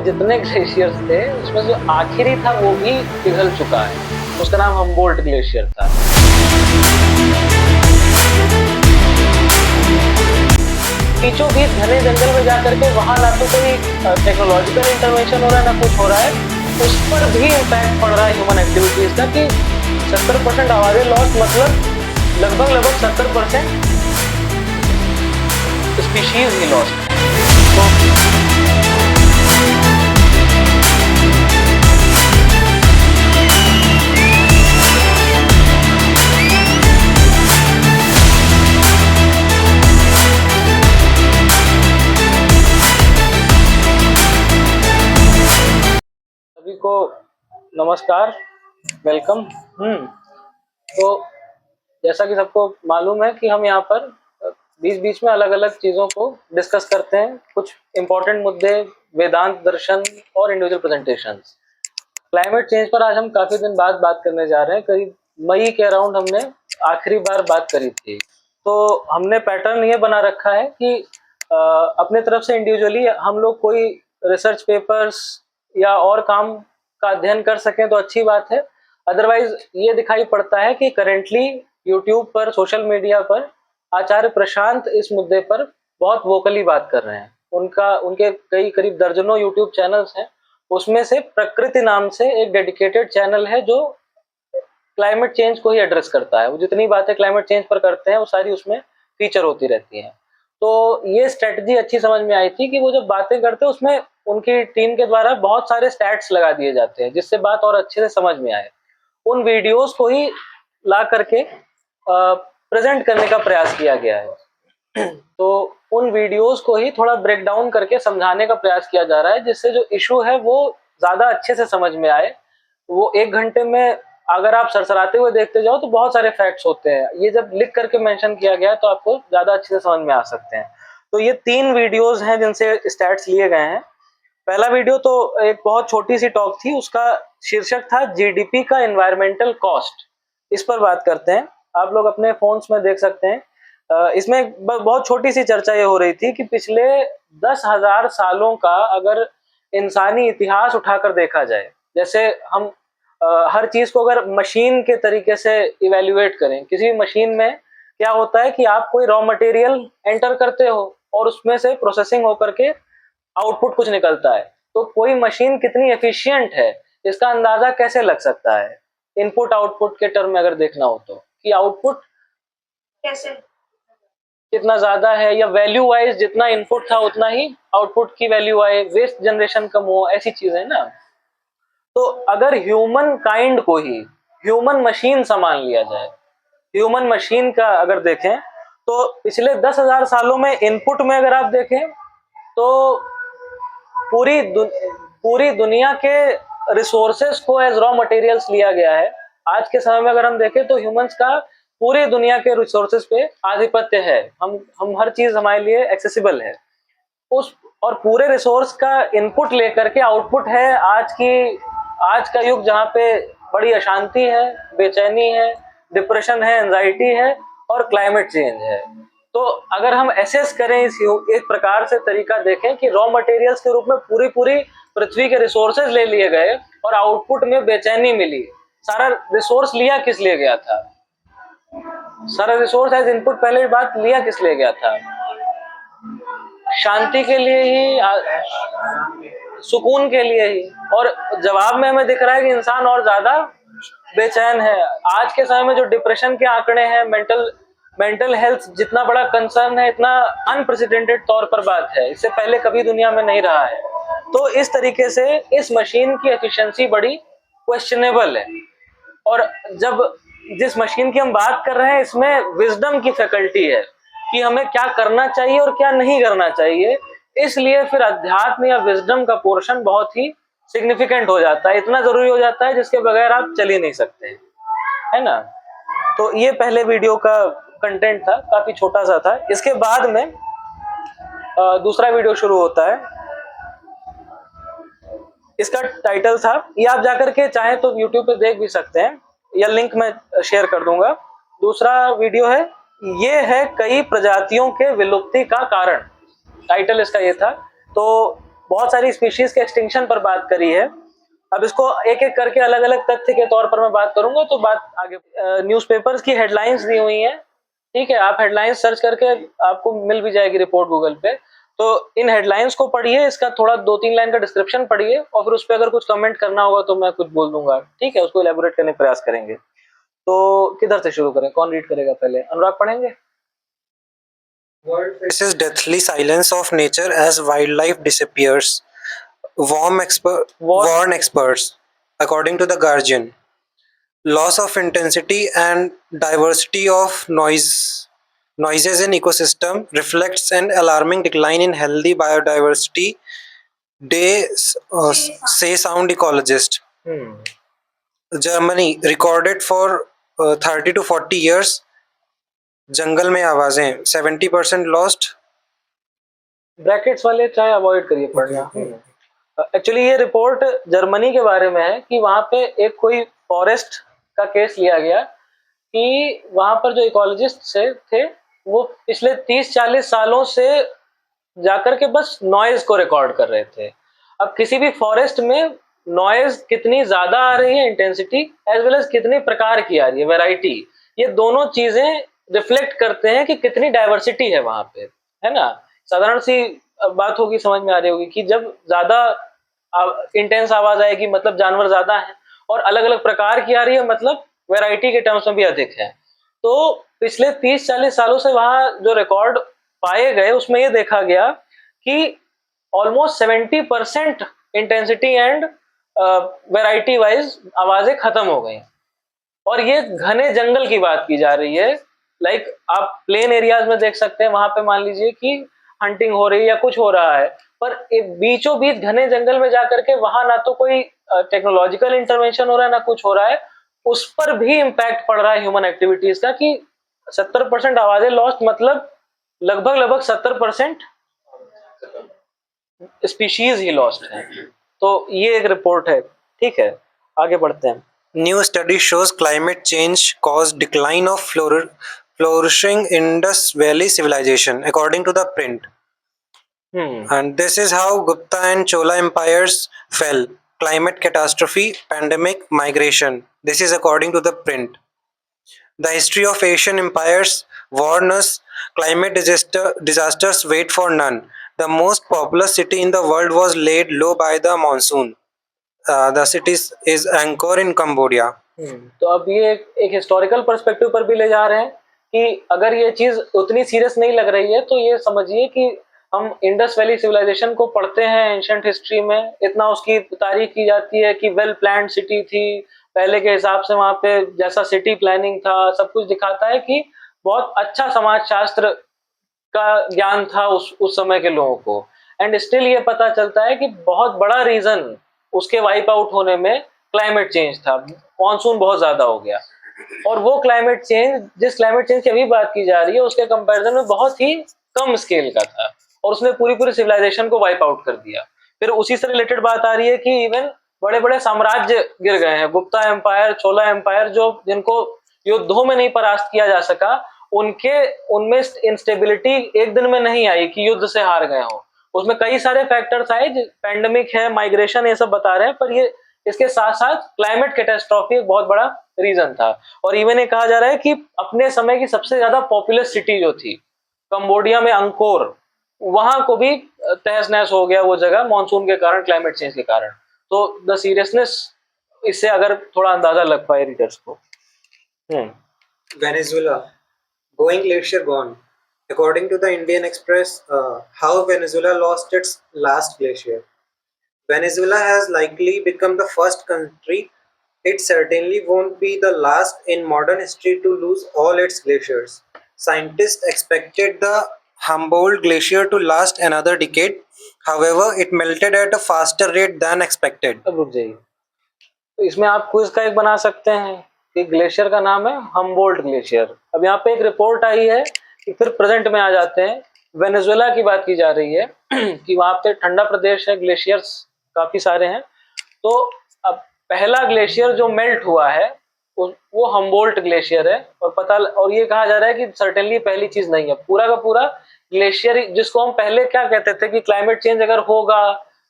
जितने ग्लेशियर्स थे उसमें जो आखिरी था वो भी पिघल चुका है। उसका नाम हम्बोल्ट ग्लेशियर था। बीचों बीच घने जंगल में जाकर के वहां ना तो कोई टेक्नोलॉजिकल इंटरवेंशन हो रहा है ना कुछ हो रहा है, उस पर भी इम्पैक्ट पड़ रहा है ह्यूमन एक्टिविटीज का कि 70% आबादी लॉस, मतलब लगभग 70% स्पीशीज ही लॉस्ट। सभी को नमस्कार, वेलकम। तो जैसा कि सबको मालूम है कि हम यहाँ पर बीच बीच में अलग अलग चीज़ों को डिस्कस करते हैं, कुछ इंपॉर्टेंट मुद्दे, वेदांत दर्शन और इंडिविजुअल प्रेजेंटेशंस। क्लाइमेट चेंज पर आज हम काफ़ी दिन बाद बात करने जा रहे हैं। करीब मई के अराउंड हमने आखिरी बार बात करी थी। तो हमने पैटर्न ये बना रखा है कि अपने तरफ से इंडिविजुअली हम लोग कोई रिसर्च पेपर्स या और काम का अध्ययन कर सकें तो अच्छी बात है। अदरवाइज ये दिखाई पड़ता है कि करेंटली यूट्यूब पर, सोशल मीडिया पर आचार्य प्रशांत इस मुद्दे पर बहुत वोकली बात कर रहे हैं। उनके करीब दर्जनों यूट्यूब चैनल्स हैं। उसमें से प्रकृति नाम से एक डेडिकेटेड चैनल है जो क्लाइमेट चेंज को ही एड्रेस करता है। वो जितनी बातें क्लाइमेट चेंज पर करते हैं वो सारी उसमें फीचर होती रहती हैं। तो ये स्ट्रेटजी अच्छी समझ में आई थी कि वो जब बातें करते हैं उसमें उनकी टीम के द्वारा बहुत सारे स्टैट्स लगा दिए जाते हैं जिससे बात और अच्छे से समझ में आए। उन वीडियोस को ही ला करके प्रेजेंट करने का प्रयास किया गया है। तो उन वीडियोस को ही थोड़ा ब्रेक डाउन करके समझाने का प्रयास किया जा रहा है जिससे जो इशू है वो ज्यादा अच्छे से समझ में आए। वो 1 घंटे में अगर आप सरसराते हुए देखते जाओ तो बहुत सारे फैक्ट्स होते हैं, ये जब लिख करके मेंशन किया गया है तो आपको ज्यादा अच्छे से समझ में आ सकते हैं। तो ये 3 वीडियोस हैं जिनसे स्टैट्स लिए गए हैं। पहला वीडियो तो एक बहुत छोटी सी टॉक थी, उसका शीर्षक था जीडीपी का एनवायरमेंटल कॉस्ट। इस पर बात करते हैं, आप लोग अपने फोन्स में देख सकते हैं। इसमें बहुत छोटी सी चर्चा ये हो रही थी कि पिछले 10,000 सालों का अगर इंसानी इतिहास उठाकर देखा जाए, जैसे हम हर चीज को अगर मशीन के तरीके से इवेल्युएट करें, किसी मशीन में क्या होता है कि आप कोई रॉ मटेरियल एंटर करते हो और उसमें से प्रोसेसिंग होकर के आउटपुट कुछ निकलता है। तो कोई मशीन कितनी एफिशिएंट है इसका अंदाजा कैसे लग सकता है इनपुट आउटपुट के टर्म में अगर देखना हो तो, कि आउटपुट कैसे कितना ज्यादा है या वैल्यू वाइज जितना इनपुट था उतना ही आउटपुट की वैल्यू आए, वेस्ट जनरेशन कम हो, ऐसी चीजें ना। तो अगर ह्यूमन काइंड को ही ह्यूमन मशीन सामान लिया जाए, ह्यूमन मशीन का अगर देखें तो पिछले 10,000 सालों में इनपुट में अगर आप देखें तो पूरी दुनिया के रिसोर्सेस को एज रॉ मटेरियल्स लिया गया है। आज के समय में अगर हम देखें तो ह्यूमंस का पूरी दुनिया के रिसोर्सेस पे आधिपत्य है। हम हर चीज हमारे लिए एक्सेसिबल है उस, और पूरे रिसोर्स का इनपुट लेकर के आउटपुट है आज का युग जहाँ पे बड़ी अशांति है, बेचैनी है, डिप्रेशन है, एंजाइटी है और क्लाइमेट चेंज है। तो अगर हम एसेस करें एक प्रकार से तरीका देखें कि रॉ मटेरियल्स के रूप में पूरी पृथ्वी के रिसोर्सेज ले लिए गए और आउटपुट में बेचैनी मिली। सारा रिसोर्स लिया किस लिए गया था? सारा रिसोर्स एज इनपुट पहले बात लिया किस लिए गया था? शांति के लिए ही, सुकून के लिए ही। और जवाब में हमें दिख रहा है कि इंसान और ज्यादा बेचैन है। आज के समय में जो डिप्रेशन के आंकड़े हैं, मेंटल हेल्थ जितना बड़ा कंसर्न है, इतना अनप्रेसिडेंटेड तौर पर बात है, इससे पहले कभी दुनिया में नहीं रहा है। तो इस तरीके से इस मशीन की एफिशिएंसी बड़ी क्वेश्चनेबल है। और जब जिस मशीन की हम बात कर रहे हैं इसमें विजडम की फैकल्टी है कि हमें क्या करना चाहिए और क्या नहीं करना चाहिए, इसलिए फिर अध्यात्म या विजडम का पोर्शन बहुत ही सिग्निफिकेंट हो जाता है, इतना जरूरी हो जाता है जिसके बगैर आप चल ही नहीं सकते, है ना। तो ये पहले वीडियो का कंटेंट था, काफी छोटा सा था। इसके बाद में दूसरा वीडियो शुरू होता है। इसका टाइटल था, ये आप जाकर के चाहे तो YouTube पे देख भी सकते हैं या लिंक मैं शेयर कर दूंगा। दूसरा वीडियो है, ये है कई प्रजातियों के विलुप्ति का कारण। टाइटल इसका ये था। तो बहुत सारी स्पीशीज के एक्सटिंक्शन पर बात करी है। अब इसको एक एक करके अलग अलग तथ्य के तौर पर मैं बात करूंगा, तो बात आगे। न्यूज़पेपर्स की हेडलाइंस दी हुई हैं, ठीक है, आप हेडलाइंस सर्च करके आपको मिल भी जाएगी रिपोर्ट गूगल पे। तो इन हेडलाइंस को पढ़िए, इसका थोड़ा 2-3 लाइन का डिस्क्रिप्शन पढ़िए, और फिर उस पर अगर कुछ कमेंट करना होगा तो मैं कुछ बोल दूंगा, ठीक है, उसको इलेबोरेट करने का प्रयास करेंगे। तो किधर से शुरू करें, कौन रीड करेगा पहले? अनुराग पढ़ेंगे? World faces deathly silence of nature as wildlife disappears. Warn experts, according to The Guardian. Loss of intensity and diversity of noises in ecosystem reflects an alarming decline in healthy biodiversity, say sound ecologists. Germany recorded for 30 to 40 years जंगल में आवाजें 70% lost. Brackets वाले चाहे avoid करिए पढ़ना। Actually ये report Germany के बारे में है कि वहां पे एक कोई फॉरेस्ट का केस लिया गया कि वहां पर जो इकोलॉजिस्ट से थे वो पिछले 30-40 सालों से जाकर के बस नॉइज को रिकॉर्ड कर रहे थे। अब किसी भी फॉरेस्ट में नॉइज कितनी ज्यादा आ रही है, इंटेंसिटी, एज वेल एज कितनी प्रकार की आ रही है, वैरायटी, ये दोनों चीजें रिफ्लेक्ट करते हैं कि कितनी डाइवर्सिटी है वहां पे, है ना। साधारण सी बात होगी, समझ में आ रही होगी कि जब ज्यादा इंटेंस आवाज आएगी मतलब जानवर ज्यादा है, और अलग अलग प्रकार की आ रही है मतलब वैरायटी के टर्म्स में भी अधिक है। तो पिछले 30-40 सालों से वहां जो रिकॉर्ड पाए गए उसमें ये देखा गया कि almost 70% intensity and variety wise आवाजें खत्म हो गई, और ये घने जंगल की बात की जा रही है। लाइक आप प्लेन एरियाज में देख सकते हैं, वहां पे मान लीजिए कि हंटिंग हो रही है या कुछ हो रहा है, पर बीचों बीच घने जंगल में जाकर के वहां ना तो कोई टेक्नोलॉजिकल इंटरवेंशन हो रहा है ना कुछ हो रहा है, उस पर भी इम्पैक्ट पड़ रहा है ह्यूमन एक्टिविटीज का, कि 70% आवाजें लॉस्ट, मतलब लगभग लगभग 70% स्पीशीज ही लॉस्ट है। तो ये एक रिपोर्ट है, ठीक है, आगे बढ़ते हैं। New study shows climate change caused decline of flourishing Indus Valley civilization, according to the print. And this is how Gupta and Chola empires fell. Climate catastrophe, pandemic, migration. This is according to the print. The history of Asian empires warn us climate disasters wait for none. The most populous city in the world was laid low by the monsoon. The city is Angkor in Cambodia. तो अब ये एक historical perspective पर भी ले जा रहे हैं कि अगर ये चीज उतनी सीरियस नहीं लग रही है तो ये समझिए कि हम इंडस वैली सिविलाइजेशन को पढ़ते हैं एंशिएंट हिस्ट्री में, इतना उसकी तारीफ की जाती है कि वेल प्लान्ड सिटी थी पहले के हिसाब से, वहां पे जैसा सिटी प्लानिंग था सब कुछ दिखाता है कि बहुत अच्छा समाज शास्त्र का ज्ञान था उस समय के लोगों को। एंड स्टिल ये पता चलता है कि बहुत बड़ा रीजन उसके वाइप आउट होने में क्लाइमेट चेंज था, मानसून बहुत ज्यादा हो गया, और वो क्लाइमेट चेंज, जिस क्लाइमेट चेंज की अभी बात की जा रही है उसके कंपैरिजन में बहुत ही कम स्केल का था, और उसने पूरी पूरी सिविलाइजेशन को वाइप आउट कर दिया। फिर उसी से रिलेटेड बात आ रही है कि इवन बड़े बड़े साम्राज्य गिर गए हैं, गुप्ता एम्पायर, चोला एम्पायर, जो जिनको युद्धों में नहीं परास्त किया जा सका, उनमें इंस्टेबिलिटी एक दिन में नहीं आई कि युद्ध से हार गए हो, उसमें कई सारे फैक्टर्स आए, पैंडेमिक है, माइग्रेशन, ये सब बता रहे हैं, पर ये इसके साथ साथ क्लाइमेट कैटास्ट्रॉफी एक बहुत बड़ा रीजन था। और इवन ये कहा जा रहा है कि अपने समय की सबसे ज्यादा पॉपुलस सिटी जो थी कंबोडिया में अंकोर, वहां को भी तहस नहस हो गया वो जगह मानसून के कारण, क्लाइमेट चेंज के कारण। तो द सीरियसनेस इससे अगर थोड़ा अंदाजा लग पाए रीडर्स को। Venezuela, going glacier gone. According to the Indian Express, how Venezuela lost its last glacier. Venezuela has likely become the first country. It certainly won't be the last in modern history to lose all its glaciers. Scientists expected the Humboldt Glacier to last another decade. However, it melted at a faster rate than expected. अब रुक जाइए, तो इसमें आप quiz का एक बना सकते हैं कि ग्लेशियर का नाम है हम्बोल्ट ग्लेशियर। अब यहाँ पे एक रिपोर्ट आई है कि फिर प्रेजेंट में आ जाते हैं, वेनेजुएला की बात की जा रही है कि वहां पे ठंडा प्रदेश है, ग्लेशियर्स काफी सारे हैं। तो अब पहला ग्लेशियर जो मेल्ट हुआ है वो हम्बोल्ट ग्लेशियर है, और ये कहा जा रहा है कि सर्टेनली पहली चीज नहीं है, पूरा का पूरा ग्लेशियर, जिसको हम पहले क्या कहते थे कि क्लाइमेट चेंज अगर होगा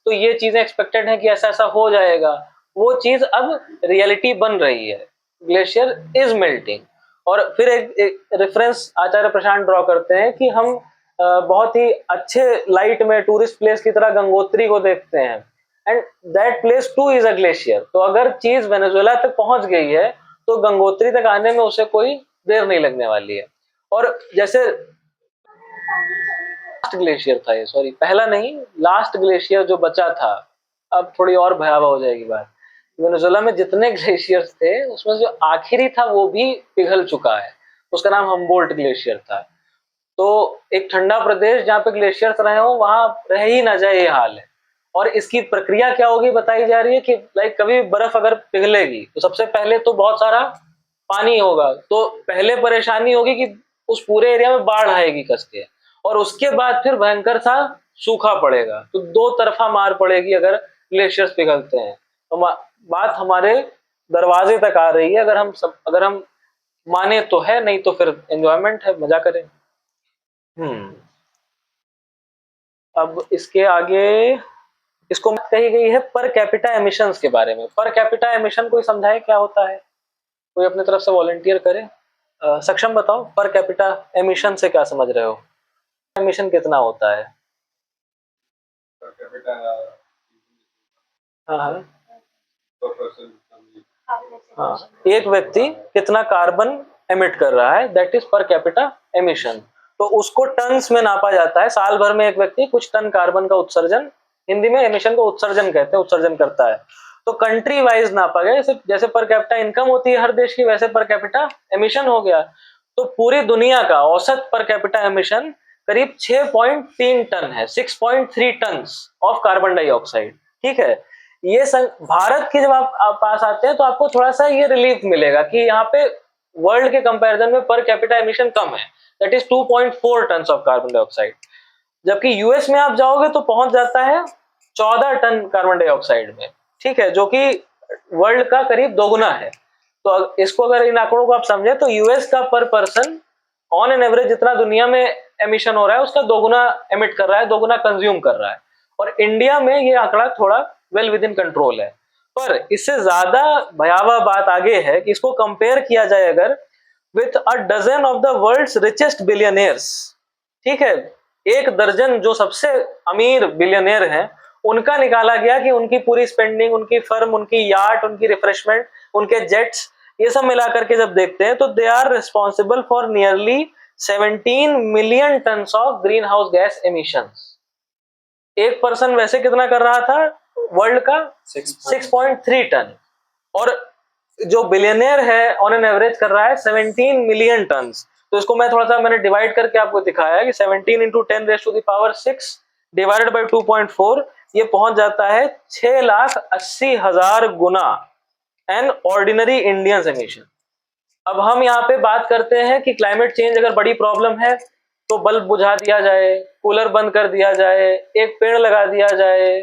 तो ये चीजें एक्सपेक्टेड है कि ऐसा ऐसा हो जाएगा, वो चीज अब रियलिटी बन रही है, ग्लेशियर इज मेल्टिंग। और फिर एक रेफरेंस आचार्य प्रशांत ड्रॉ करते हैं कि हम बहुत ही अच्छे लाइट में टूरिस्ट प्लेस की तरह गंगोत्री को देखते हैं, and that place two is a glacier. तो अगर चीज वेनेजुएला तक पहुंच गई है तो गंगोत्री तक आने में उसे कोई देर नहीं लगने वाली है। और जैसे लास्ट ग्लेशियर था ये, सॉरी पहला नहीं, लास्ट ग्लेशियर जो बचा था, अब थोड़ी और भयावह हो जाएगी बात। वेनेजुएला में जितने ग्लेशियर्स थे उसमें जो आखिरी था वो भी पिघल चुका है, उसका नाम हम्बोल्ट ग्लेशियर था। तो एक ठंडा प्रदेश जहाँ पे ग्लेशियर्स रहे हो वहां रह ही ना जाए, ये हाल है। और इसकी प्रक्रिया क्या होगी बताई जा रही है कि लाइक कभी बर्फ अगर पिघलेगी तो सबसे पहले तो बहुत सारा पानी होगा, तो पहले परेशानी होगी कि उस पूरे एरिया में बाढ़ आएगी कस के, और उसके बाद फिर भयंकर सा सूखा पड़ेगा। तो दो तरफा मार पड़ेगी अगर ग्लेशियर्स पिघलते हैं। तो बात हमारे दरवाजे तक आ रही है, अगर हम माने तो है, नहीं तो फिर एंजॉयमेंट है, मजा करें। अब इसके आगे इसको कही गई है पर कैपिटा एमिशंस के बारे में। पर कैपिटा एमिशन कोई समझाए क्या होता है, कोई अपने तरफ से वॉलंटियर करे। सक्षम बताओ पर कैपिटा एमिशन से क्या समझ रहे हो, एमिशन कितना होता है? हाँ हाँ हाँ, एक व्यक्ति कितना कार्बन एमिट कर रहा है, that is per capita emission. तो उसको टन्स में नापा जाता है, साल भर में एक व्यक्ति कुछ टन कार्बन का उत्सर्जन, हिंदी में एमिशन को उत्सर्जन कहते हैं, उत्सर्जन करता है। तो कंट्री वाइज नापा गया, जैसे जैसे पर कैपिटा इनकम होती है हर देश की, वैसे पर कैपिटा एमिशन हो गया। तो पूरी दुनिया का औसत पर कैपिटा एमिशन करीब 6.3 टन है, 6.3 टन ऑफ कार्बन डाइऑक्साइड। ठीक है, ये भारत की जब आप पास आते हैं तो आपको थोड़ा सा ये रिलीफ मिलेगा कि यहाँ पे वर्ल्ड के कंपैरिजन में पर कैपिटा एमिशन कम है, that is 2.4 ton of carbon dioxide. जबकि यूएस में आप जाओगे तो पहुंच जाता है 14 टन कार्बन डाइऑक्साइड में। ठीक है, जो कि वर्ल्ड का करीब दोगुना है। तो इसको अगर इन आंकड़ों को आप समझे तो यूएस का पर पर्सन ऑन एन एवरेज जितना दुनिया में एमिशन हो रहा है उसका दोगुना एमिट कर रहा है, दोगुना कंज्यूम कर रहा है। और इंडिया में ये आंकड़ा थोड़ा वेल विद इन कंट्रोल है। पर इससे ज्यादा भयावह बात आगे है कि इसको कंपेयर किया जाए अगर with a dozen of the world's richest billionaires. ठीक है, एक दर्जन जो सबसे अमीर बिलियनियर हैं उनका निकाला गया कि उनकी पूरी स्पेंडिंग, उनकी फर्म, उनकी यार्ड, उनकी रिफ्रेशमेंट, उनके जेट्स, ये सब मिलाकर के जब देखते हैं तो they are responsible for nearly 17 million ton of green house gas emissions. एक पर्सन वैसे कितना कर रहा था वर्ल्ड का 6.3 टन, और जो बिलियनियर है ऑन एन एवरेज कर रहा है 17 मिलियन टन। तो इसको मैं थोड़ा सा मैंने डिवाइड करके आपको दिखाया कि 17 इंटू 10⁻⁶ डिवाइडेड बाई 2.4, ये पहुंच जाता है 6,80,000 गुना एन ऑर्डिनरी इंडियंस एमिशन। अब हम यहाँ पे बात करते हैं कि क्लाइमेट चेंज अगर बड़ी प्रॉब्लम है तो बल्ब बुझा दिया जाए, कूलर बंद कर दिया जाए, एक पेड़ लगा दिया जाए,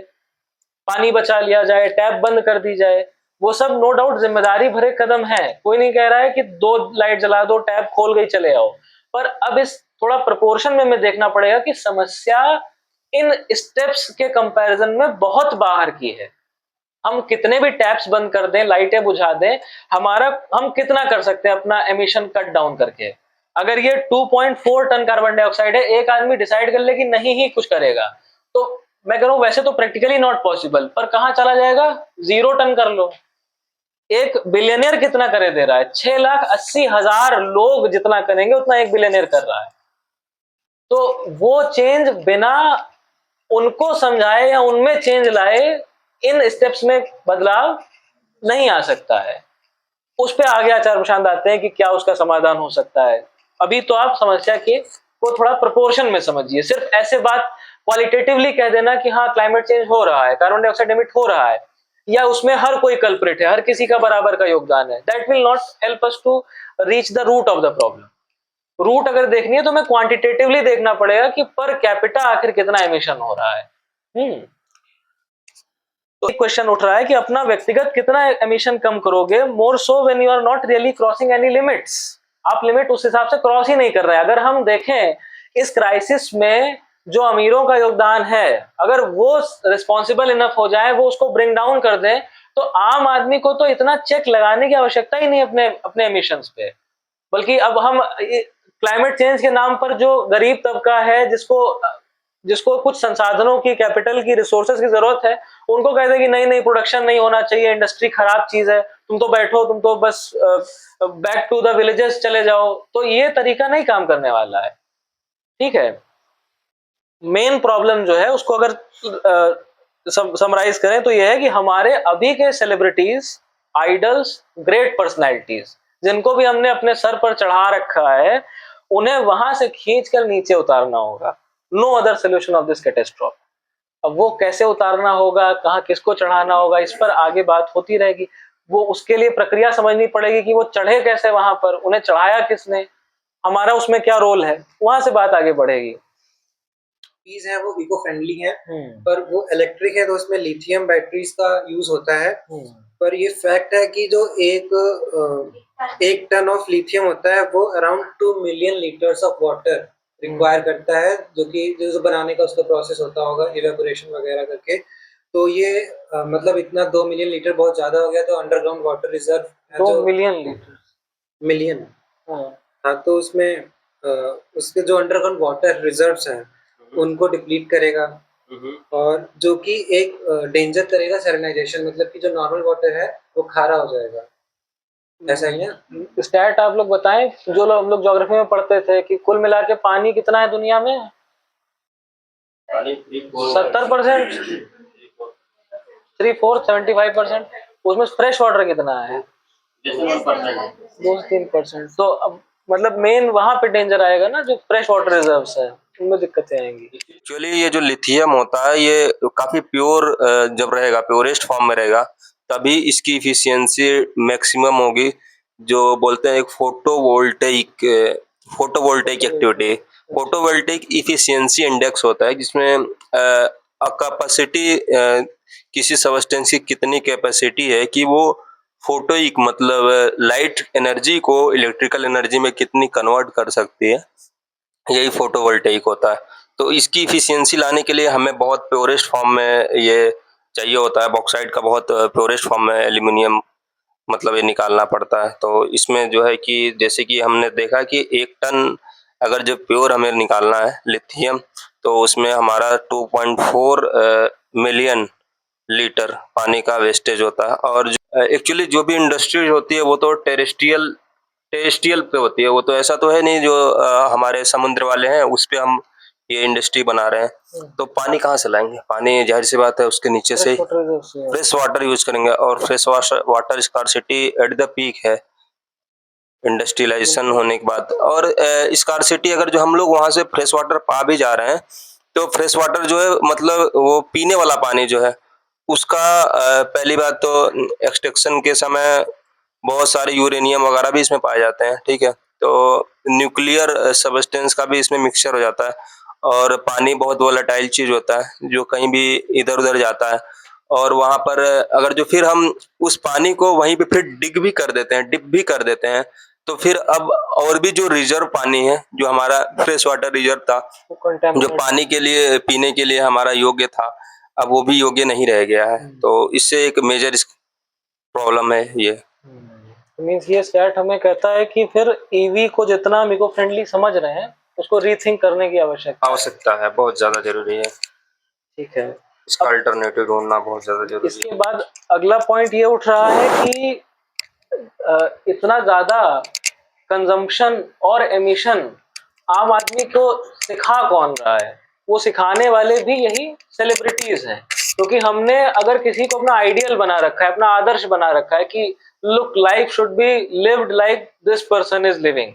पानी बचा लिया जाए, टैप बंद कर दी जाए, वो सब नो डाउट जिम्मेदारी भरे कदम है। कोई नहीं कह रहा है कि 2 लाइट जला दो, टैप खोल गई चले आओ। पर अब इस थोड़ा प्रोपोर्शन में हमें देखना पड़ेगा कि समस्या इन स्टेप्स के कंपैरिजन में बहुत बाहर की है। हम कितने भी टैप्स बंद कर दें, लाइटें बुझा दें, हम कितना कर सकते हैं अपना एमिशन कट डाउन करके? अगर ये 2.4 टन कार्बन डाइऑक्साइड है, एक आदमी डिसाइड कर ले कि नहीं ही कुछ करेगा, तो मैं कह रहा हूं वैसे तो प्रैक्टिकली नॉट पॉसिबल, पर कहां चला जाएगा? 0 टन कर लो। एक बिलियनियर कितना करे दे रहा है? 6,80,000 लोग जितना करेंगे उतना एक बिलियनियर कर रहा है। तो वो चेंज बिना उनको समझाए या उनमें चेंज लाए इन स्टेप्स में बदलाव नहीं आ सकता है। उस पे आगे आचार्य प्रशांत आते हैं कि क्या उसका समाधान हो सकता है। अभी तो आप समस्या के को थोड़ा प्रोपोर्शन में समझिए। सिर्फ ऐसे बात क्वालिटेटिवली कह देना कि हाँ क्लाइमेट चेंज हो रहा है, कार्बन डाइऑक्साइड एमिट हो रहा है, या उसमें हर कोई कल्प्रिट है, हर किसी का बराबर का योगदान है, that will not help us to reach the root of the problem. Root अगर देखनी है तो मैं क्वांटिटेटिवली देखना पड़ेगा कि पर कैपिटा आखिर कितना एमिशन हो रहा है। तो एक क्वेश्चन उठ रहा है कि अपना व्यक्तिगत कितना एमिशन कम करोगे, more so when you are not really crossing any limits. आप लिमिट उस हिसाब से क्रॉस ही नहीं कर रहे हैं। अगर हम देखें इस क्राइसिस में जो अमीरों का योगदान है, अगर वो रिस्पॉन्सिबल इनफ हो जाए, वो उसको ब्रिंग डाउन कर दें, तो आम आदमी को तो इतना चेक लगाने की आवश्यकता ही नहीं अपने अपने एमिशंस पे। बल्कि अब हम क्लाइमेट चेंज के नाम पर जो गरीब तबका है, जिसको जिसको कुछ संसाधनों की, कैपिटल की, रिसोर्सेज की जरूरत है, उनको कहते हैं कि नहीं नहीं, प्रोडक्शन नहीं होना चाहिए, इंडस्ट्री खराब चीज है, तुम तो बैठो, तुम तो बस बैक टू द विलेजेस चले जाओ। तो ये तरीका नहीं काम करने वाला है। ठीक है, मेन प्रॉब्लम जो है उसको अगर समराइज करें तो ये है कि हमारे अभी के सेलिब्रिटीज, आइडल्स, ग्रेट पर्सनैलिटीज, जिनको भी हमने अपने सर पर चढ़ा रखा है, उन्हें वहां से खींच कर नीचे उतारना होगा। No other solution of this catastrophe. अब वो कैसे उतारना होगा, कहाँ किसको चढ़ाना होगा, इस पर आगे बात होती रहेगी। वो उसके लिए प्रक्रिया समझनी पड़ेगी कि वो चढ़े कैसे वहां पर, उन्हें चढ़ाया किसने, हमारा उसमें क्या रोल है, वहां से बात आगे बढ़ेगी। चीज है वो इको फ्रेंडली है, पर वो इलेक्ट्रिक है तो उसमें लिथियम बैटरीज का यूज होता है। पर ये फैक्ट है कि जो एक टन ऑफ लिथियम होता है वो around 2 million litres of water require करता है, जो कि जो बनाने का उसका प्रोसेस होता होगा इवेपोरेशन वगैरह करके। तो ये मतलब इतना 2 मिलियन लीटर बहुत ज्यादा हो गया। तो underground water reserve 2 million litre, million, हाँ, तो उसमें उसके जो अंडरग्राउंड वाटर रिजर्व्स हैं उनको डिप्लीट करेगा, और जो कि एक डेंजर करेगा सैलिनाइजेशन, मतलब कि जो नॉर्मल वाटर है वो खारा हो जाएगा। ऐसा ही ना? स्टैट आप लोग बताएं, जो लोग हम लोग ज्योग्राफी में पढ़ते थे कि कुल मिला के पानी कितना है दुनिया में? 70%, 3/4, 75%। उसमें फ्रेश वाटर कितना है? 2-3%। तो अब मतलब मेन वहां पे डेंजर आएगा ना, जो फ्रेश वाटर रिजर्व्स है, उनमें दिक्कतें आएंगी। एक्चुअली ये जो लिथियम होता है ये काफी प्योर जब रहेगा, प्योरेस्ट फॉर्म में रहेगा, तभी इसकी इफिशियंसी मैक्सिमम होगी। जो बोलते हैं एक photovoltaic activity, photovoltaic efficiency index होता है, जिसमें कैपेसिटी किसी सब्सटेंस की कितनी कैपेसिटी है कि वो फोटोइक मतलब लाइट एनर्जी को इलेक्ट्रिकल एनर्जी में कितनी कन्वर्ट कर सकती है, यही फोटोवोल्टेइक होता है। तो इसकी इफिशियंसी लाने के लिए हमें बहुत प्योरेस्ट फॉर्म में ये चाहिए होता है, बॉक्साइट का बहुत प्योरेस्ट फॉर्म में एल्यूमिनियम मतलब ये निकालना पड़ता है। तो इसमें जो है कि जैसे कि हमने देखा कि 1 टन अगर जो प्योर हमें निकालना है लिथियम, तो उसमें हमारा 2.4 मिलियन लीटर पानी का वेस्टेज होता है। और एक्चुअली जो भी इंडस्ट्रीज होती है वो तो टेरेस्ट्रियल पे होती है, वो तो ऐसा तो है नहीं जो हमारे समुद्र वाले हैं उस पे हम ये इंडस्ट्री बना रहे हैं। तो पानी कहाँ से लाएंगे? पानी जाहिर सी बात है उसके नीचे से ही फ्रेश वाटर यूज करेंगे, और fresh water scarcity at the peak है इंडस्ट्रियलाइजेशन होने के बाद। और स्कार्सिटी अगर जो हम लोग वहां से फ्रेश वाटर पा भी जा रहे हैं, तो फ्रेश वाटर जो है मतलब वो पीने वाला पानी जो है उसका पहली बात तो एक्सट्रैक्शन के समय बहुत सारे यूरेनियम वगैरह भी इसमें पाए जाते हैं, ठीक है। तो न्यूक्लियर सब्सटेंस का भी इसमें मिक्सचर हो जाता है, और पानी बहुत वोलेटाइल चीज होता है जो कहीं भी इधर उधर जाता है। और वहां पर अगर जो फिर हम उस पानी को वहीं पे फिर डिप भी कर देते हैं, तो फिर अब और भी जो रिजर्व पानी है, जो हमारा फ्रेश वाटर रिजर्व था, जो पानी के लिए पीने के लिए हमारा योग्य था, अब वो भी योग्य नहीं रह गया है। तो इससे एक मेजर प्रॉब्लम है ये। मींस ये स्टैट हमें कहता है कि फिर ईवी को जितना हम इको फ्रेंडली समझ रहे हैं, उसको रीथिंक करने की आवश्यकता है, बहुत ज्यादा जरूरी है। ठीक है, इसका अल्टरनेटिव ढूंढना बहुत ज्यादा जरूरी है। इसके बाद अगला पॉइंट ये उठ रहा है कि इतना ज्यादा कंजम्पशन और एमिशन आम आदमी को सिखा कौन रहा है? वो सिखाने वाले भी यही सेलिब्रिटीज हैं। क्योंकि हमने अगर किसी को अपना आइडियल बना रखा है, अपना आदर्श बना रखा है कि look, life should be lived like this person is living,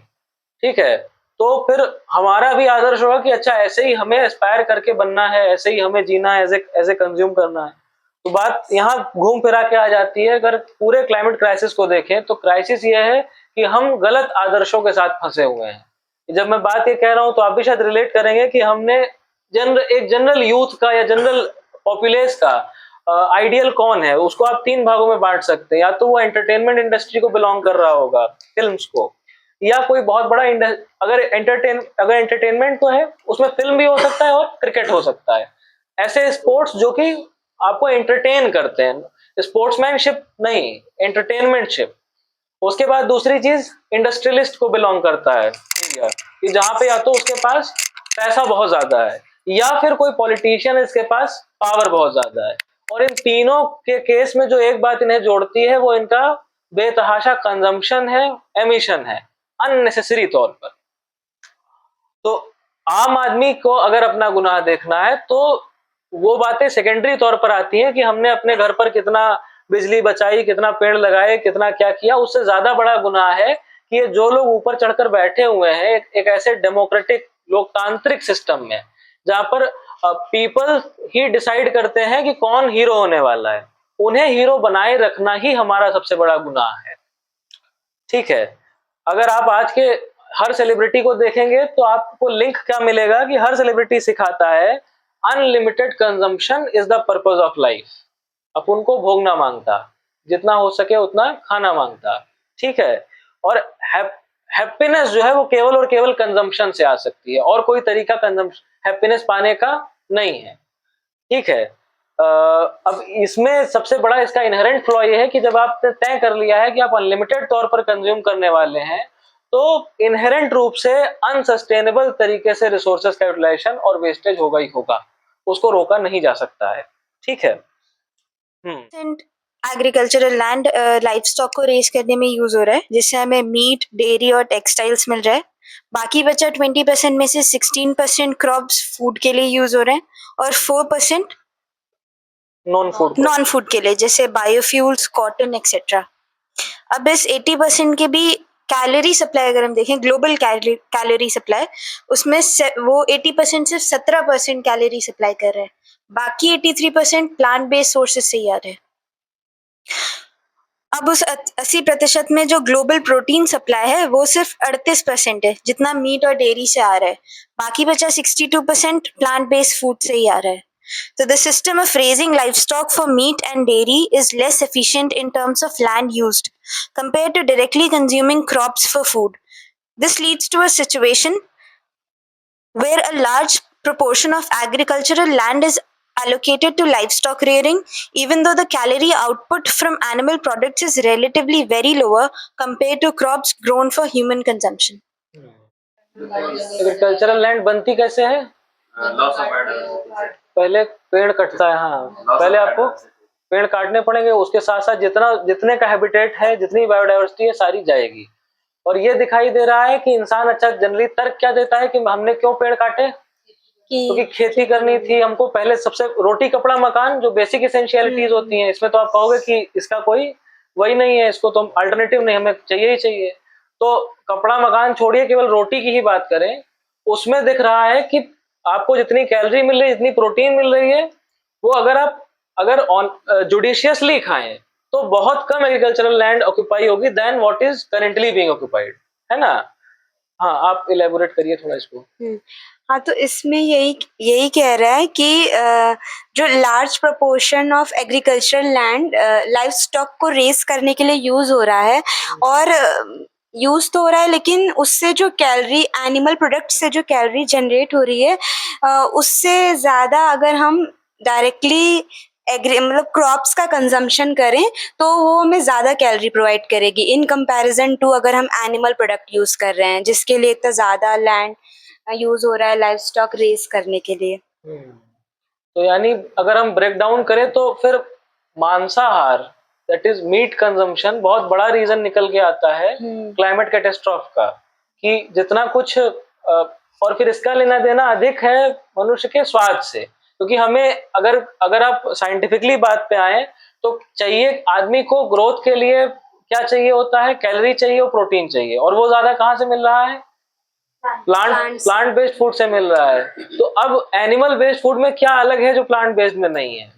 ठीक है, तो फिर हमारा भी आदर्श होगा कि अच्छा ऐसे ही हमें एस्पायर करके बनना है, ऐसे ही हमें जीना है, एज ए कंज्यूम करना है। तो बात यहाँ घूम फिरा के आ जाती है। अगर पूरे क्लाइमेट क्राइसिस को देखें तो क्राइसिस ये है कि हम गलत आदर्शों के साथ फंसे हुए हैं। जब मैं बात ये कह रहा हूं तो आप भी शायद रिलेट करेंगे कि हमने एक जनरल यूथ का या जनरल पॉपुलेस का आइडियल कौन है, उसको आप 3 भागों में बांट सकते हैं। या तो वो एंटरटेनमेंट इंडस्ट्री को बिलोंग कर रहा होगा, फिल्म्स को, या कोई बहुत बड़ा अगर एंटरटेनमेंट तो है, उसमें फिल्म भी हो सकता है और क्रिकेट हो सकता है। ऐसे स्पोर्ट्स जो कि आपको एंटरटेन करते हैं, स्पोर्ट्समैनशिप नहीं, एंटरटेनमेंटशिप। उसके बाद दूसरी चीज इंडस्ट्रियलिस्ट को बिलोंग करता है इंडिया, कि जहां पे या तो उसके पास पैसा बहुत ज्यादा है या फिर कोई पॉलिटिशियन इसके पास पावर बहुत ज्यादा है। और इन तीनों के केस में जो एक बात इन्हें जोड़ती है वो इनका बेतहाशा कंजम्पशन है, एमिशन है, अननेसेसरी तौर पर। तो आम आदमी को अगर अपना गुनाह देखना है तो वो बातें सेकेंडरी तौर पर आती हैं कि हमने अपने घर पर कितना बिजली बचाई, कितना पेड़ लगाए, कितना क्या किया। उससे ज्यादा बड़ा गुनाह है कि ये जो लोग ऊपर चढ़कर बैठे हुए हैं एक ऐसे डेमोक्रेटिक लोकतांत्रिक सिस्टम में जहां पर पीपल ही डिसाइड करते हैं कि कौन हीरो होने वाला है, उन्हें हीरो बनाए रखना ही हमारा सबसे बड़ा गुनाह है। ठीक है, अगर आप आज के हर सेलिब्रिटी को देखेंगे तो आपको लिंक क्या मिलेगा कि हर सेलिब्रिटी सिखाता है unlimited consumption is the purpose of life. अपन को भोगना मांगता, जितना हो सके उतना खाना मांगता। ठीक है, और हैप्पीनेस जो है वो केवल और केवल कंजम्पशन से आ सकती है, और कोई तरीका कंजम्पशन हैप्पीनेस पाने का नहीं है। ठीक है, अब इसमें सबसे बड़ा इसका इनहेरेंट फ्लॉ ये है कि जब आपने तय कर लिया है कि आप अनलिमिटेड तौर पर कंज्यूम करने वाले हैं तो इनहेरेंट रूप से अनसस्टेनेबल तरीके से रिसोर्सेज का यूटिलाइजेशन और वेस्टेज होगा ही होगा, उसको रोका नहीं जा सकता है। ठीक है। एग्रीकल्चरल लैंड लाइफ स्टॉक को रेस करने में यूज हो रहा है, जिससे हमें मीट, डेयरी और टेक्सटाइल्स मिल रहा है। बाकी बचा 20% में से 16% क्रॉप्स फूड के लिए यूज हो रहे हैं और 4% नॉन फूड के लिए, जैसे बायोफ्यूल्स, कॉटन एक्सेट्रा। अब इस 80% के भी कैलोरी सप्लाई अगर हम देखें, ग्लोबल कैलोरी सप्लाई, उसमें वो 80% सिर्फ 17% कैलोरी सप्लाई कर रहे हैं। बाकी 83% प्लांट बेस्ड सोर्सेज से ही आ रहे हैं। अब उस 80% में जो ग्लोबल प्रोटीन सप्लाई है वो सिर्फ 38% है, जितना मीट और डेयरी से आ रहा है। बाकी बचा 62% प्लांट बेस्ड फूड से ही आ रहा है। So the system of raising livestock for meat and dairy is less efficient in terms of land used compared to directly consuming crops for food. This leads to a situation where a large proportion of agricultural land is allocated to livestock rearing, even though the calorie output from animal products is relatively very lower compared to crops grown for human consumption. Agricultural land बनती कैसे है? Loss of biodiversity. पहले पेड़ कटता है। हाँ, पहले आपको पेड़ काटने पड़ेंगे, उसके साथ साथ जितने का हैबिटेट है, जितनी बायोडायवर्सिटी है, सारी जाएगी। और ये दिखाई दे रहा है कि इंसान अच्छा जनरली तर्क क्या देता है कि हमने क्यों पेड़ काटे, क्योंकि खेती करनी थी हमको। पहले सबसे रोटी कपड़ा मकान जो बेसिक एसेंशियलिटीज होती हैं, इसमें तो आप कहोगे कि इसका कोई वही नहीं है, इसको तो अल्टरनेटिव नहीं, हमें चाहिए ही चाहिए। तो कपड़ा मकान छोड़िए, केवल रोटी की ही बात करें, उसमें दिख रहा है कि आपको जितनी कैलोरी मिल रही है, जितनी प्रोटीन मिल रही है, वो अगर जुडिशियसली खाएं तो बहुत कम एग्रीकल्चरल लैंड ऑक्यूपाई होगी then what is currently being occupied, है ना? हाँ, आप इलेबोरेट करिए थोड़ा इसको। हाँ, तो इसमें यही कह रहा है कि जो large proportion of agricultural land life stock को रेस करने के लिए यूज हो रहा है, और यूज तो हो रहा है, लेकिन उससे जो कैलोरी, एनिमल प्रोडक्ट से जो कैलोरी जनरेट हो रही है, उससे ज़्यादा अगर हम डायरेक्टली मतलब क्रॉप्स का कंजम्पशन करें तो वो हमें ज़्यादा कैलोरी प्रोवाइड करेगी इन कंपैरिजन टू अगर हम एनिमल प्रोडक्ट यूज़ कर रहे हैं, जिसके लिए इतना ज़्यादा लैंड यूज हो रहा है लाइफ स्टॉक रेस करने के लिए। तो यानी अगर हम ब्रेक डाउन करें तो फिर मांसाहार, दैट इज मीट कंजम्पशन, बहुत बड़ा रीजन निकल के आता है क्लाइमेट कैटेस्ट्रॉफ का, कि जितना कुछ और फिर इसका लेना देना अधिक है मनुष्य के स्वाद से। क्योंकि हमें अगर आप साइंटिफिकली बात पे आए तो चाहिए आदमी को ग्रोथ के लिए क्या चाहिए होता है, कैलोरी चाहिए और प्रोटीन चाहिए, और वो ज्यादा कहाँ से मिल रहा है? प्लांट बेस्ड फूड से मिल रहा है। तो अब एनिमल बेस्ड फूड में क्या अलग है जो प्लांट बेस्ड में नहीं है?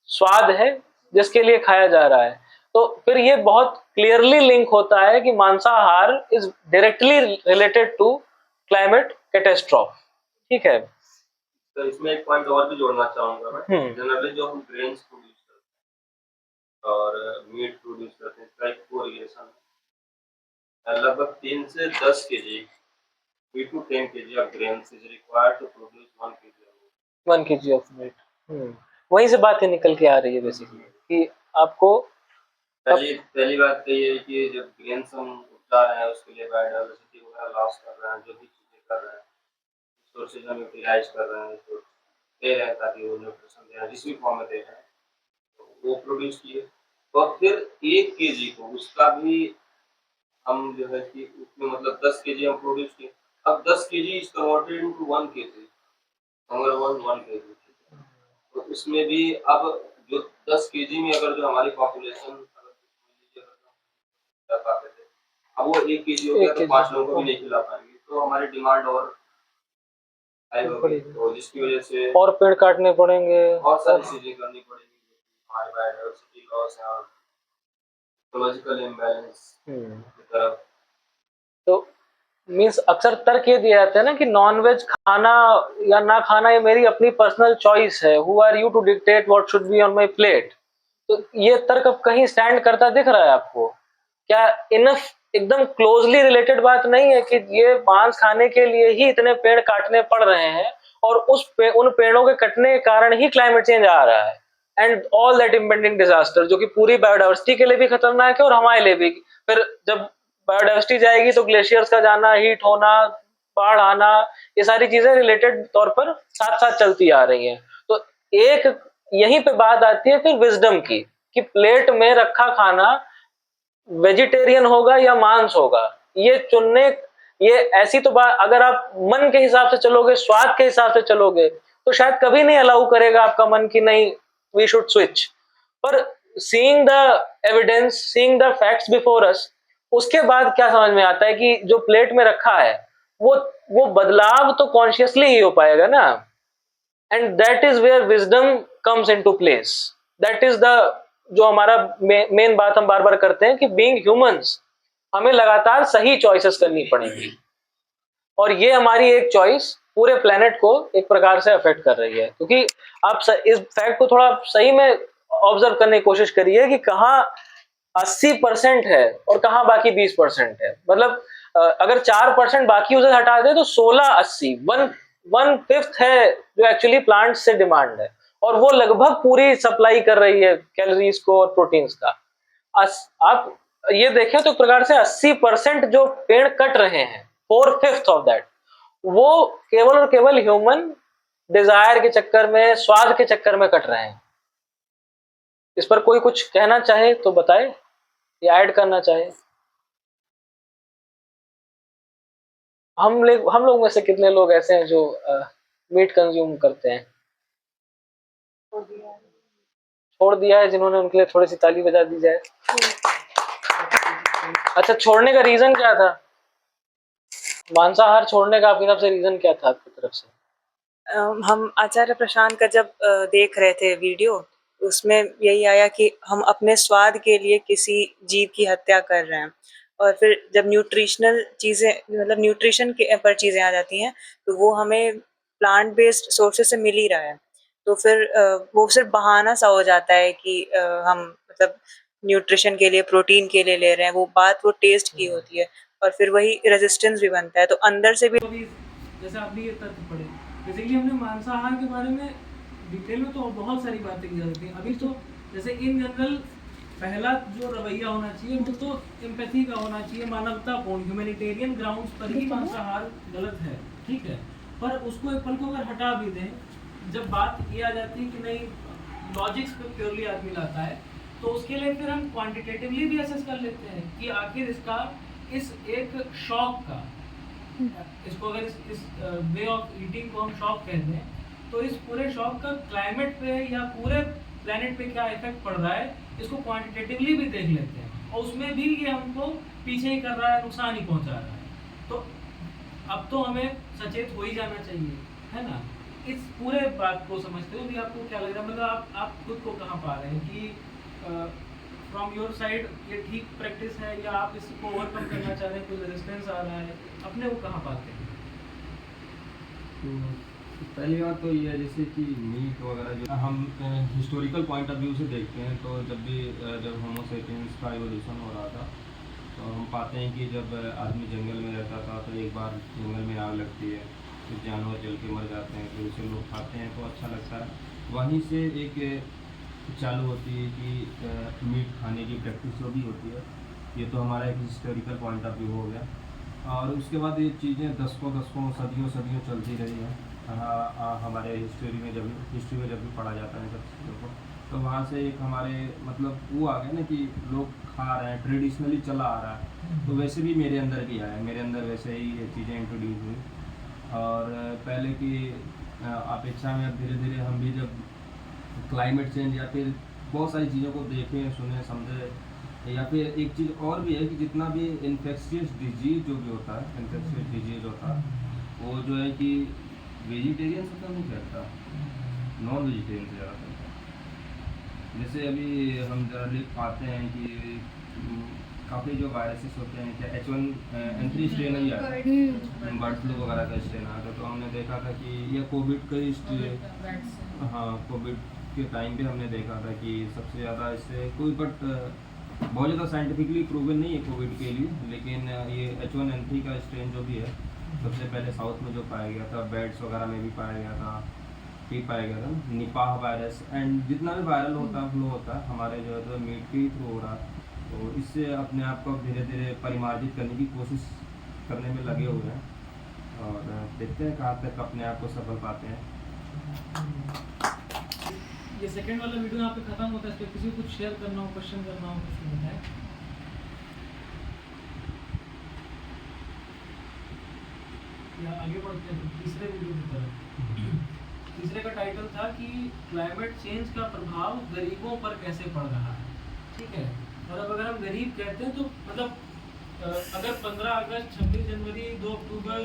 स्वाद है जिसके लिए खाया जा रहा है। तो फिर ये बहुत क्लियरली लिंक होता है कि मांसाहार is directly related to climate catastrophe. ठीक है, तो इसमें एक पॉइंट और भी जोड़ना चाहूंगा मैं। जनरली जो हम ग्रेन्स प्रोड्यूस करते हैं और मीट प्रोड्यूस करते हैं, इसका एक कोरिलेशन है। लगभग 3 से 10 KG 3 to 10 kg of grains is required to produce 1 kg of meat. 1 kg of meat. वहीं से बातें निकल के आ रही है बेसिकली कि आपको पहली बात तो ये है कि जब ग्रेन्स हम उपजा रहे हैं उसके लिए बायोडाइवर्सिटी वगैरह लॉस कर रहे हैं, जो भी चीजें कर रहे हैं, रिसोर्सेज हम यूटिलाइज कर रहे हैं, तो दे रहे हैं ताकि वो न्यूट्रिशन दे रहे हैं, जिस भी फॉर्म में दे रहे हैं तो वो प्रोड्यूस किए। और फिर 1 केजी को उसका भी हम जो है कि उसमें मतलब 10 केजी हम प्रोड्यूस किए। अब 10 KG is converted into 1 KG, number 1 KG. तो उसमें भी अब जो 10 केजी में अगर जो हमारी पॉपुलेशन पाते थे, अब वो 1 केजी हो गया तो 5 लोगों को भी नहीं खिला पाएंगे, तो हमारी डिमांड और हाई होगी, तो जिसकी वजह से और पेड़ काटने पड़ेंगे, बहुत सारी चीजें करनी पड़ेंगी, हमारी बायोडाइवर्सिटी लॉस है और इकोलॉजिकल इम्बैलेंस की तरफ। तो मीन्स अक्सर तर्क ये दिया जाता है ना कि नॉन वेज खाना या ना खाना ये मेरी अपनी पर्सनल चॉइस है, who are you to dictate what should be on my plate. तो ये तर्क अब कहीं स्टैंड करता दिख रहा है आपको? क्या इनफ एकदम क्लोजली रिलेटेड बात नहीं है कि ये मांस खाने के लिए ही इतने पेड़ काटने पड़ रहे हैं और उन पेड़ों के कटने के कारण ही क्लाइमेट चेंज आ रहा है and all that impending disaster, जो कि पूरी बायोडाइवर्सिटी के लिए भी खतरनाक है और हमारे लिए भी। फिर जब बायोडाइवर्सिटी जाएगी तो ग्लेशियर्स का जाना, हीट होना, बाढ़ आना, ये सारी चीजें रिलेटेड तौर पर साथ साथ चलती आ रही हैं। तो एक यहीं पे बात आती है फिर विजडम की कि प्लेट में रखा खाना वेजिटेरियन होगा या मांस होगा, ये चुनने, ये ऐसी तो बात अगर आप मन के हिसाब से चलोगे, स्वाद के हिसाब से चलोगे, तो शायद कभी नहीं अलाउ करेगा आपका मन कि नहीं वी शुड स्विच। पर seeing the evidence, seeing the facts before us, उसके बाद क्या समझ में आता है कि जो प्लेट में रखा है वो बदलाव तो कॉन्शियसली ही हो पाएगा ना, and that is where wisdom comes into place. That is the जो हमारा मेन बात हम बार बार करते हैं कि बीइंग ह्यूमंस हमें लगातार सही चॉइसेस करनी पड़ेंगी, और ये हमारी एक चॉइस पूरे प्लेनेट को एक प्रकार से अफेक्ट कर रही है। क्योंकि आप इस फैक्ट को थोड़ा सही में ऑब्जर्व करने की कोशिश करिए कि कहाँ 80% है और कहाँ बाकी 20% है। मतलब अगर 4% बाकी उसे हटा दे तो 16-80 1/5 है जो एक्चुअली प्लांट से डिमांड है, और वो लगभग पूरी सप्लाई कर रही है कैलोरीज को और प्रोटीन्स का। आप ये देखें तो प्रकार से 80% जो पेड़ कट रहे हैं, 4/5 ऑफ दैट, वो केवल और केवल ह्यूमन डिजायर के चक्कर में, स्वाद के चक्कर में कट रहे हैं। इस पर कोई कुछ कहना चाहे तो बताए या ऐड करना चाहे। हम लोग में से कितने लोग ऐसे हैं जो मीट कंज्यूम करते हैं? छोड़ दिया है जिन्होंने, उनके लिए थोड़ी सी ताली बजा दी जाए। अच्छा, छोड़ने का रीजन क्या था? मांसाहार छोड़ने का आपकी तरफ से रीजन क्या था आपकी तरफ से? हम आचार्य प्रशांत का जब देख रहे थे वीडियो, उसमें यही आया कि हम अपने स्वाद के लिए किसी जीव की हत्या कर रहे हैं, और फिर जब न्यूट्रिशनल चीज़ें, मतलब न्यूट्रिशन के पर चीज़ें आ जाती हैं, तो वो हमें प्लांट बेस्ड सोर्सेज से मिल ही रहा है। तो फिर वो सिर्फ बहाना सा हो जाता है कि हम मतलब न्यूट्रिशन के लिए, प्रोटीन के लिए ले रहे हैं, वो बात वो टेस्ट की होती है, और फिर वही रेजिस्टेंस भी बनता है। तो अंदर से भी जैसे आपने ये तथ्य पढ़े, बेसिकली हमने मांसाहार के बारे में डिटेल में तो बहुत सारी बातें की जा सकती हैं। अभी तो जैसे इन जनरल पहला जो रवैया होना चाहिए वो तो एम्पैथी का होना चाहिए, मानवतापूर्ण, ह्यूमैनिटेरियन ग्राउंड्स पर ही मांसाहार गलत है, ठीक है। पर उसको एक पल को अगर हटा भी दें, जब बात ये आ जाती है कि नहीं लॉजिक्स पे प्योरली आदमी लाता है, तो उसके लिए फिर हम क्वांटिटेटिवली भी असेस कर लेते हैं कि आखिर इसका इस एक शौक का, इसको अगर इस वे ऑफ ईटिंग को हम शौक कहते हैं, तो इस पूरे शौक का क्लाइमेट पे या पूरे प्लेनेट पे क्या इफेक्ट पड़ रहा है, इसको क्वांटिटेटिवली भी देख लेते हैं, और उसमें भी ये हमको पीछे ही कर रहा है, नुकसान ही पहुंचा रहा है। तो अब तो हमें सचेत हो ही जाना चाहिए, है ना। इस पूरे बात को समझते हुए भी आपको क्या लग रहा है, मतलब आप खुद को कहाँ पा रहे हैं कि फ्रॉम योर साइड ये ठीक प्रैक्टिस है, या आप इसको ओवरकम करना चाह रहे हैं, कोई रेजिस्टेंस आ रहा है, अपने को कहाँ पाते हैं? पहली बात तो ये है जैसे कि मीट वगैरह जो हम हिस्टोरिकल पॉइंट ऑफ व्यू से देखते हैं, तो जब होमो सेपियंस का इवोल्यूशन हो रहा था, तो हम पाते हैं कि जब आदमी जंगल में रहता था तो एक बार जंगल में आग लगती है, कुछ जानवर जल के मर जाते हैं, फिर उसे लोग खाते हैं तो अच्छा लगता है। वहीं से एक चालू होती है कि मीट खाने की प्रैक्टिस जो भी होती है, ये तो हमारा एक हिस्टोरिकल पॉइंट ऑफ व्यू हो गया। और उसके बाद ये चीज़ें दशकों सदियों चलती रही हैं। हमारे हिस्ट्री में जब भी पढ़ा जाता है सब चीज़ों को, तो वहाँ से एक हमारे मतलब वो आ गया ना कि लोग खा रहे हैं, ट्रेडिशनली चला आ रहा है। तो वैसे भी मेरे अंदर भी आया, मेरे अंदर वैसे ही ये चीज़ें इंट्रोड्यूस हुई। और पहले की अपेक्षा में अब धीरे धीरे हम भी जब क्लाइमेट चेंज या फिर बहुत सारी चीज़ों को देखें, सुने, समझे, या फिर एक चीज़ और भी है कि जितना भी इन्फेक्शियस डिजीज़ जो भी होता है, इन्फेक्शियस डिजीज़ होता है, वो जो है कि वेजिटेरियन से तो नहीं फैलता, नॉन वेजिटेरियन से ज़्यादा फैलता है। जैसे अभी हम जनरली पाते हैं कि काफ़ी जो वायरसेस होते हैं, क्या H1N3 स्ट्रेन ही आता है, बर्ड फ्लू वगैरह का स्ट्रेन आता है। तो हमने देखा था कि ये कोविड का ही हाँ, कोविड के टाइम पे हमने देखा था कि सबसे ज़्यादा इससे बहुत ज़्यादा साइंटिफिकली प्रूवन नहीं है कोविड के लिए, लेकिन ये H1N3 का स्ट्रेन जो भी है सबसे पहले साउथ में जो पाया गया था, बेड्स वगैरह में भी पाया गया था, ठीक पाया गया था। निपाह वायरस एंड जितना भी वायरल होता है, फ्लो होता है, हमारे जो है तो मीट के ही थ्रू हो रहा है। तो इससे अपने आप को धीरे धीरे परिमार्जित करने की कोशिश करने में लगे हुए हैं और देखते हैं कहाँ तक अपने आप को सफल पाते हैं। ये सेकंड वाला वीडियो यहाँ पे खत्म होता है। इस पर किसी को कुछ शेयर करना हो, क्वेश्चन करना हो, कुछ बताएं। या आगे बढ़ते हैं तीसरे वीडियो की तरफ। तीसरे का टाइटल था कि क्लाइमेट चेंज का प्रभाव गरीबों पर कैसे पड़ रहा है। ठीक है, और अब अगर हम गरीब कहते हैं तो मतलब अगर 15 अगस्त, 26 जनवरी, 2 अक्टूबर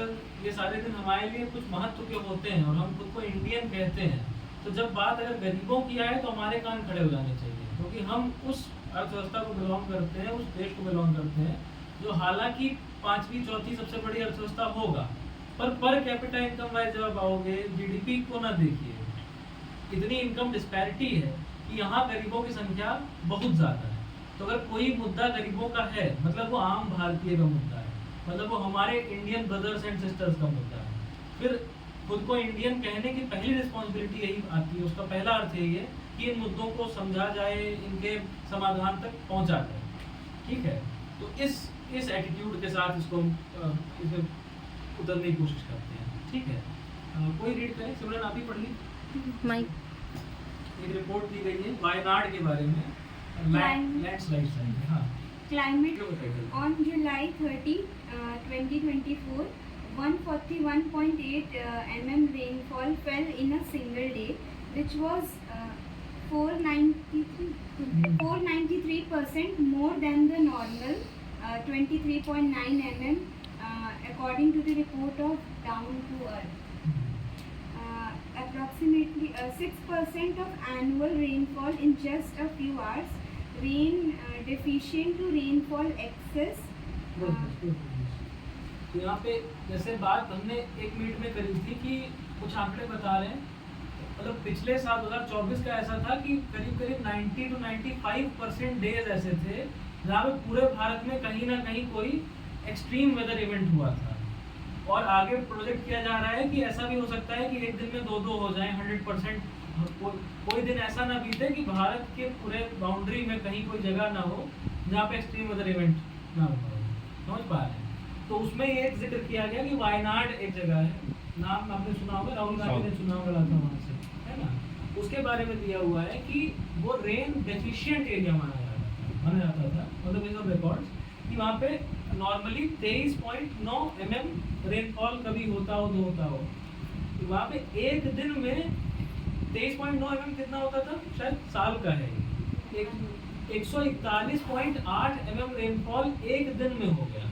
ये सारे दिन हमारे लिए कुछ महत्व के होते हैं और हम खुद को इंडियन कहते हैं, तो जब बात अगर गरीबों की आए तो हमारे कान खड़े हो जाने चाहिए, क्योंकि हम उस अर्थव्यवस्था को बिलोंग करते हैं, उस देश को बिलोंग करते हैं जो हालांकि 5वीं 4थी सबसे बड़ी अर्थव्यवस्था होगा, पर कैपिटा इनकम वाइज जब आओगे, जीडीपी को ना देखिए, इतनी इनकम डिस्पैरिटी है कि यहाँ गरीबों की संख्या बहुत ज़्यादा है। तो अगर कोई मुद्दा गरीबों का है, मतलब वो आम भारतीय का मुद्दा है, मतलब वो हमारे इंडियन ब्रदर्स एंड सिस्टर्स का मुद्दा है। फिर खुद को इंडियन कहने की पहली रिस्पॉन्सिबिलिटी यही आती है, उसका पहला अर्थ यही है कि इन मुद्दों को समझा जाए, इनके समाधान तक पहुंचा जाए। ठीक है, तो इस एटीट्यूड के साथ इसको इसे उतरने की कोशिश करते हैं। ठीक है, कोई रीड करे? सिमरन आप ही पढ़ ली। एक रिपोर्ट दी गई है वायनाड के बारे में, लैंडस्लाइड। हाँ, Climate on July 30, 2024, 141.8 mm rainfall fell in a single day, which was 493% more than the normal 23.9 mm, according to the report of Down to Earth. Approximately 6% of annual rainfall in just a few hours. Rain deficient to rainfall excess. तो यहाँ पे जैसे बात हमने 1 minute में करी थी कि कुछ आंकड़े बता रहे हैं, मतलब पिछले साल 2024 का ऐसा था कि करीब 90 to 95% डेज ऐसे थे जहाँ पे पूरे भारत में कहीं ना कहीं कोई एक्सट्रीम वेदर इवेंट हुआ था। और आगे प्रोजेक्ट किया जा रहा है कि ऐसा भी हो सकता है कि एक दिन में 2 हो जाएं। 100% कोई दिन ऐसा ना बीते कि भारत के पूरे बाउंड्री में कहीं कोई जगह ना हो जहाँ पे एक्सट्रीम वेदर इवेंट ना हो। समझ पा रहे हैं? तो उसमें ये एक जिक्र किया गया कि वायनाड एक जगह है, नाम आपने सुना होगा, राहुल गांधी ने चुनाव लड़ा था वहाँ से, है ना। उसके बारे में दिया हुआ है कि वो रेन डेफिशिएंट एरिया माना जाता था, मतलब इन रिकॉर्ड्स कि वहाँ पे नॉर्मली 23.9 mm रेनफॉल कभी होता हो तो होता हो, तो वहाँ पे एक दिन में 23.9 mm कितना होता था, शायद साल का है, 141.8 mm रेनफॉल एक दिन में हो गया,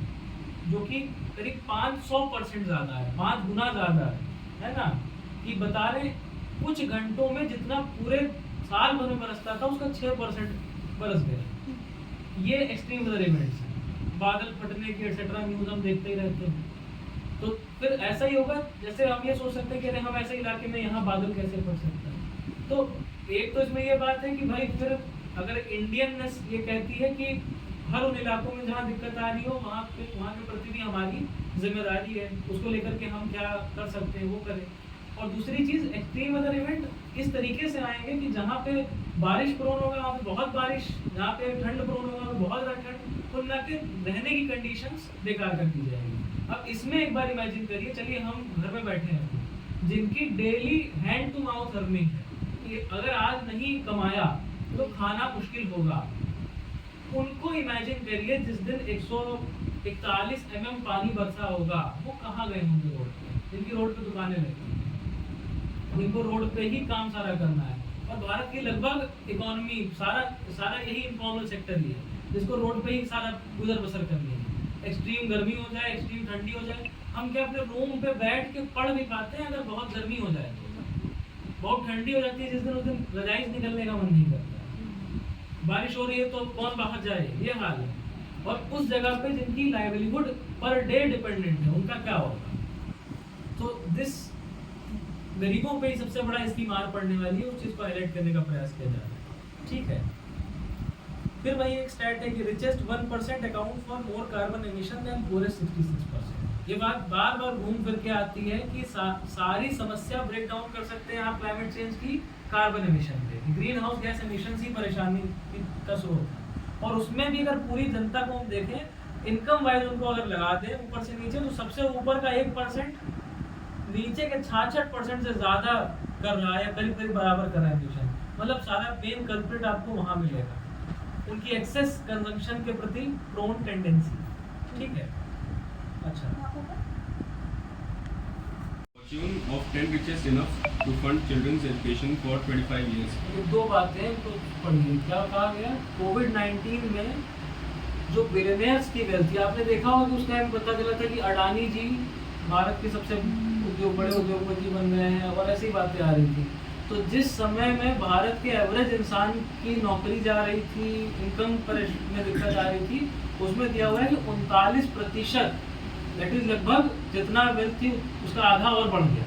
जो कि करीब 500% ज़्यादा है, 5 गुना ज़्यादा है ना। कि बता रहे कुछ घंटों में जितना पूरे साल भर में बरसता था उसका 6% बरस गया। ये एक्सट्रीम वेदर इवेंट्स हैं, बादल फटने की एटसेट्रा न्यूज़ हम देखते ही रहते हैं। तो फिर ऐसा ही होगा, जैसे हम ये सोच सकते हैं कि अरे हम ऐसे इलाके में यहाँ बादल कैसे फट सकता है। तो एक तो इसमें ये बात है कि भाई फिर अगर इंडियननेस ये कहती है कि हर उन इलाकों में जहाँ दिक्कत आ रही हो वहाँ के प्रति भी हमारी जिम्मेदारी है, उसको लेकर के हम क्या कर सकते हैं वो करें। और दूसरी चीज़, एक्सट्रीम वेदर इवेंट इस तरीके से आएंगे कि जहाँ पे बारिश प्रोन होगा वहाँ पे बहुत बारिश, जहाँ पे ठंड प्रोन होगा वहाँ पे बहुत ज़्यादा ठंड, कुल मिला के रहने की कंडीशंस बेकार कर दी जाएगी। अब इसमें एक बार इमेजिन करिए, चलिए हम घर में बैठे हैं जिनकी daily hand to mouth earning है, कि अगर आज नहीं कमाया तो खाना मुश्किल होगा। उनको इमेजिन करिए जिस दिन 141 mm पानी बरसा होगा, वो कहाँ गए होंगे रोड पे, जिनकी रोड पे दुकानें रहती हैं, जिनको रोड पे ही काम सारा करना है। और भारत की लगभग इकोनॉमी सारा यही इनफॉर्मल सेक्टर ही है, जिसको रोड पे ही सारा गुजर बसर करनी है। एक्सट्रीम गर्मी हो जाए, एक्सट्रीम ठंडी हो जाए, हम क्या अपने रूम पे बैठ के पढ़ भी पाते हैं? अगर बहुत गर्मी हो जाए तो, बहुत ठंडी हो जाती है जिस दिन, उस दिन रजाई से निकलने का मन नहीं करता, बारिश हो रही है तो कौन बाहर जाए, ये हाल है। और उस जगह पे जिनकी लाइवलीहुड पर डे डिपेंडेंट है, उनका क्या होगा? तो गरीबों पे ही सबसे बड़ा इसकी मार पड़ने वाली है, उस चीज़ को हाईलाइट करने का प्रयास किया जा रहा है। ठीक है, फिर वही एक स्टैट है कि richest 1% account for more carbon emission than poorest 66%। ये बात बार बार घूम फिर के आती है कि सारी समस्या ब्रेक डाउन कर सकते हैं आप क्लाइमेट चेंज की कार्बन एमिशन पे। ग्रीन हाउस गैस एमिशन ही परेशानी का स्रोत है। और उसमें भी अगर पूरी जनता को हम देखें, इनकम वाइज उनको अगर लगा दें ऊपर से नीचे, तो सबसे ऊपर का 1% नीचे के 66% से ज़्यादा कर रहा है, या करीब करीब बराबर कर रहा है एमिशन। मतलब सारा मेन कल्प्रिट आपको वहाँ मिलेगा, उनकी एक्सेस कंजम्पशन के प्रति प्रोन टेंडेंसी। ठीक है, अच्छा, Fortune of 10 richest enough to fund children's education for 25 years. ये दो बातें तो पढ़िए। क्या कहा गया? कोविड-19 में जो बिलियनियर्स की वेल्थ थी, आपने देखा होगा कि उस टाइम पता चला था कि अडानी जी भारत के सबसे बड़े उद्योगपति बन गए हैं, और ऐसी बातें आ रही थी। तो जिस समय में भारत के एवरेज इंसान की नौकरी जा रही थी, इनकम में दिक्कत आ रही थी, उसमें दिया हुआ है कि 39%, दैट इज लगभग जितना वेल्थ थी उसका आधा और बढ़ गया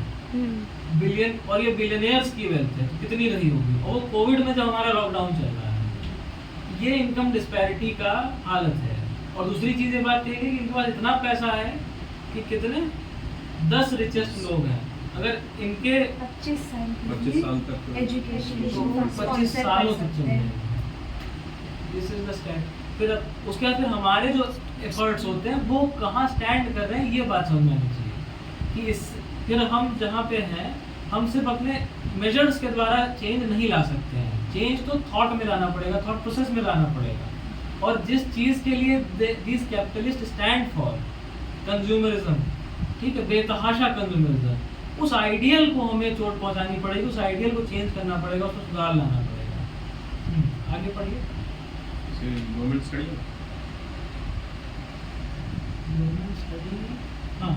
बिलियन। और ये बिलियनियर्स की वेल्थ है, तो कितनी रही होगी? और वो कोविड में जब हमारा लॉकडाउन चल रहा है, ये इनकम डिस्पैरिटी का हालत है। और दूसरी चीज़ ये बात है कि इनके पास इतना पैसा है कि कितने 10 रिचेस्ट लोग हैं, अगर इनके 25 साल तक एजुकेशन 25 सालों तक चल रहे हैं। This is the stat. फिर उसके बाद फिर हमारे जो एफर्ट्स होते हैं वो कहाँ स्टैंड कर रहे हैं, ये बात समझ में आनी चाहिए कि फिर हम जहाँ पे हैं, हम सिर्फ अपने मेजर्स के द्वारा चेंज नहीं ला सकते हैं। चेंज तो थॉट में लाना पड़ेगा, थॉट प्रोसेस में लाना पड़ेगा। और जिस चीज़ के लिए this capitalist stand for consumerism, ठीक है, बेतहाशा कंज्यूमरिज्म, उस आइडियल को हमें चोट पहुंचानी पड़ेगी, उस आइडियल को चेंज करना पड़ेगा, उसको सुधार लाना पड़ेगा। आगे पढ़िए। गवर्नमेंट स्टडी हाँ,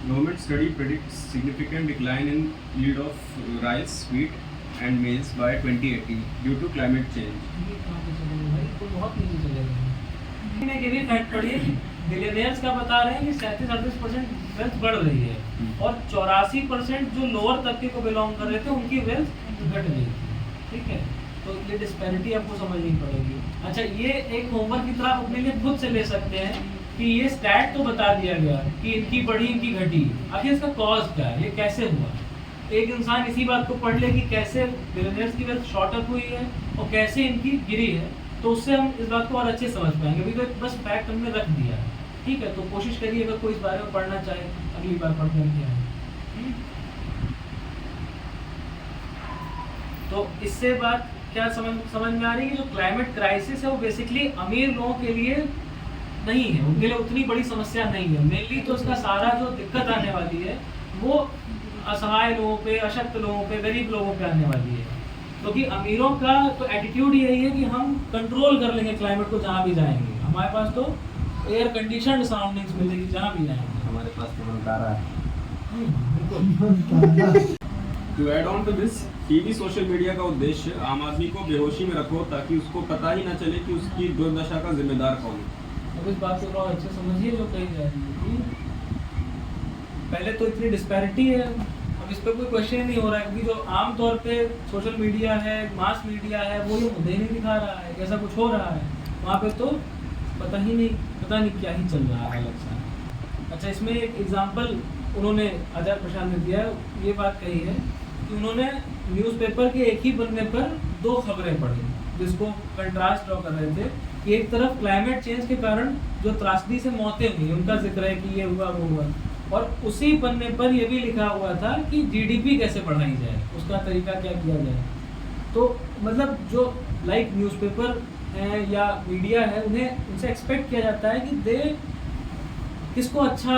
Government study predicts significant decline in yield of rice, wheat, and maize by 2080 due to climate change. ये कहाँ पे चलेगा भाई? तो बहुत नीचे चलेगा। ये भी फैक्ट पढ़िए कि बिलियनियर्स का बता रहे हैं कि 37-38% वेल्थ बढ़ रही है, और 84% जो लोअर तबके को बिलोंग कर रहे थे उनकी वेल्थ घट गई थी। ठीक है, तो ये डिस्पैरिटी आपको समझनी पड़ेगी। अच्छा, ये एक होमवर्क की तरह आप अपने लिए खुद से ले सकते हैं कि ये स्टैट तो बता दिया गया कि इनकी बढ़ी, इनकी घटी, आखिर इसका कॉज क्या है, ये कैसे हुआ? एक इंसान इसी बात को पढ़ ले कि कैसे बिलियनियर्स की वेल्थ शॉर्ट अप हुई है और कैसे इनकी गिरी है, तो उससे हम इस बात को और अच्छे समझ पाएंगे। अभी तो बस फैक्ट हमने रख दिया है। ठीक है, तो कोशिश करिए अगर कोई इस बारे में पढ़ना चाहे, अगली बार पढ़ करके आए। तो इससे बात क्या समझ में आ रही है कि जो क्लाइमेट क्राइसिस है वो बेसिकली अमीर लोगों के लिए नहीं है, उनके लिए उतनी बड़ी समस्या नहीं है। मेनली तो उसका सारा जो दिक्कत आने वाली है वो असहाय लोगों पे, अशक्त लोगों पे, गरीब लोगों पे आने वाली है। क्योंकि अमीरों का तो एटीट्यूड यही है कि हम कंट्रोल कर लेंगे क्लाइमेट को जहाँ भी जाएंगे, हमारे पास तो एयर कंडीशनड सराउंडिंग्स मिलेगी जहाँ भी जाएंगे, हमारे पास तो मनकारा है। बिल्कुल। To add on to this, TV social media का उद्देश्य आम आदमी को बेहोशी में रखो ताकि उसको पता ही ना चले कि उसकी दुर्दशा का जिम्मेदार कौन है। अब इस बात को बहुत अच्छे समझिए जो कही जा रही है कि पहले तो इतनी डिस्पैरिटी है, अब इस पर कोई क्वेश्चन ही नहीं हो रहा है, क्योंकि जो आम तौर पे सोशल मीडिया है, मास मीडिया है, वो ये मुद्दे नहीं दिखा रहा है कि ऐसा कुछ हो रहा है। वहाँ पे तो पता नहीं क्या ही चल रहा है अलग सा। अच्छा, इसमें एक एग्जांपल उन्होंने आचार्य प्रसाद ने दिया, ये बात कही है कि उन्होंने न्यूज़पेपर के एक ही पन्ने पर 2 खबरें पढ़ी, जिसको कंट्रास्ट ड्रॉ कर रहे थे कि एक तरफ क्लाइमेट चेंज के कारण जो त्रासदी से मौतें हुई उनका जिक्र है कि ये हुआ वो हुआ, और उसी पन्ने पर ये भी लिखा हुआ था कि जीडीपी कैसे बढ़ाई जाए, उसका तरीका क्या किया जाए। तो मतलब जो लाइक न्यूज़पेपर है या मीडिया है, उन्हें उनसे एक्सपेक्ट किया जाता है कि दे किसको अच्छा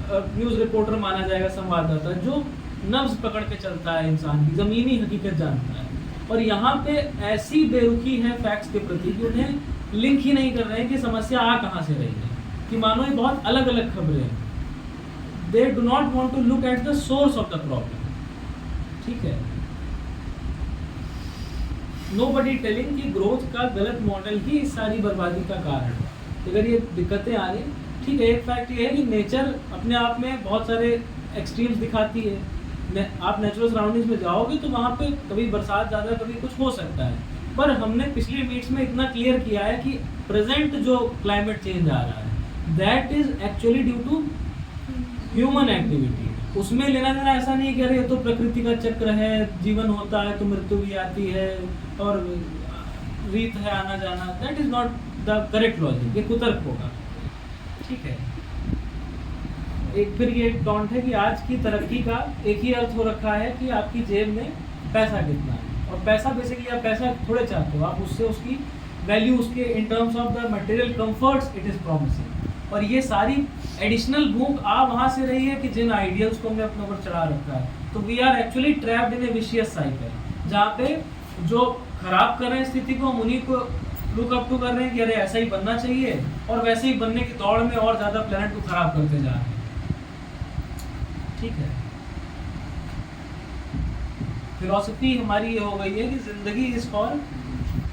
न्यूज़ रिपोर्टर माना जाएगा, संवाददाता जो नब्ज पकड़ के चलता है, इंसान की ज़मीनी हकीकत जानता है। और यहाँ पे ऐसी बेरुखी है फैक्ट्स के प्रति कि उन्हें लिंक ही नहीं कर रहे हैं कि समस्या आ कहाँ से रही है, कि मानो ये बहुत अलग अलग खबरें हैं। They do not want to look at the source of the problem. ठीक है, नोबडी टेलिंग कि ग्रोथ का गलत मॉडल ही इस सारी बर्बादी का कारण है। अगर ये दिक्कतें आ रही, ठीक है, एक फैक्ट ये है कि नेचर अपने आप में बहुत सारे एक्सट्रीम्स दिखाती है। आप नेचुरल सराउंडिंग्स में जाओगे तो वहाँ पे कभी बरसात ज़्यादा, कभी कुछ हो सकता है, पर हमने पिछली मीट्स में इतना क्लियर किया है कि प्रेजेंट जो क्लाइमेट चेंज आ रहा है that is actually due to human activity. उसमें लेना देना ऐसा नहीं कि अरे ये तो प्रकृति का चक्र है, जीवन होता है तो मृत्यु भी आती है और रीत है आना जाना, that is not the correct logic, ये कुतर्क होगा। ठीक है, एक फिर ये टॉन्ट है कि आज की तरक्की का एक ही अर्थ हो रखा है कि आपकी जेब में पैसा कितना है, और पैसा बेसिकली आप पैसा थोड़े चाहते हो, आप उससे उसकी वैल्यू उसके in terms of the material comforts it is promising. और ये सारी एडिशनल भूख आ वहाँ से रही है कि जिन आइडियल्स को हमने अपने ऊपर चढ़ा रखा है। तो we are actually trapped in a vicious cycle, जहाँ पे जो खराब कर रहे हैं स्थिति को, हम उन्हीं को लुक अप टू कर रहे हैं कि अरे ऐसा ही बनना चाहिए, और वैसे ही बनने की दौड़ में और ज़्यादा प्लेनेट को खराब करते जा रहे हैं। ठीक है, फिलॉसफी हमारी ये हो गई है कि जिंदगी is for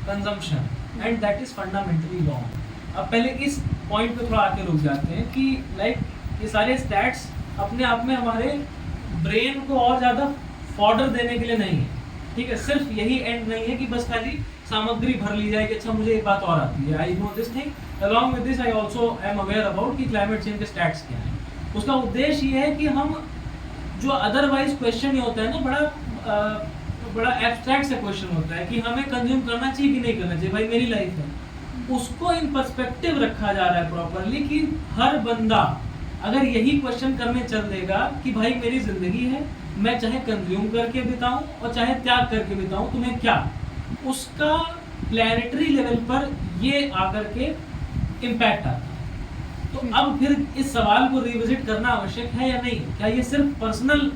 consumption and that is fundamentally wrong. अब पहले इस पॉइंट पे थोड़ा आके रुक जाते हैं कि लाइक ये सारे स्टैट्स अपने आप में हमारे ब्रेन को और ज़्यादा फॉर्डर देने के लिए नहीं है। ठीक है, सिर्फ यही एंड नहीं है कि बस खाली सामग्री भर ली जाए कि अच्छा मुझे एक बात और आती है, I know this thing, along with this I also am aware about कि क्लाइमेट चेंज के स्टैट्स क्या है। उसका उद्देश्य ये है कि हम जो अदरवाइज क्वेश्चन ये होता है ना, बड़ा एब्स्ट्रैक्ट सा क्वेश्चन होता है कि हमें कंज्यूम करना चाहिए कि नहीं करना चाहिए, भाई मेरी लाइफ है, उसको इन पर्सपेक्टिव रखा जा रहा है प्रॉपरली कि हर बंदा अगर यही क्वेश्चन करने चल देगा कि भाई मेरी जिंदगी है, मैं चाहे कंज्यूम करके बिताऊं और चाहे त्याग करके बिताऊं, तुम्हें क्या, उसका प्लैनेटरी लेवल पर ये आकर के इम्पैक्ट आता है। तो अब फिर इस सवाल को रिविजिट करना आवश्यक है या नहीं? क्या ये सिर्फ पर्सनल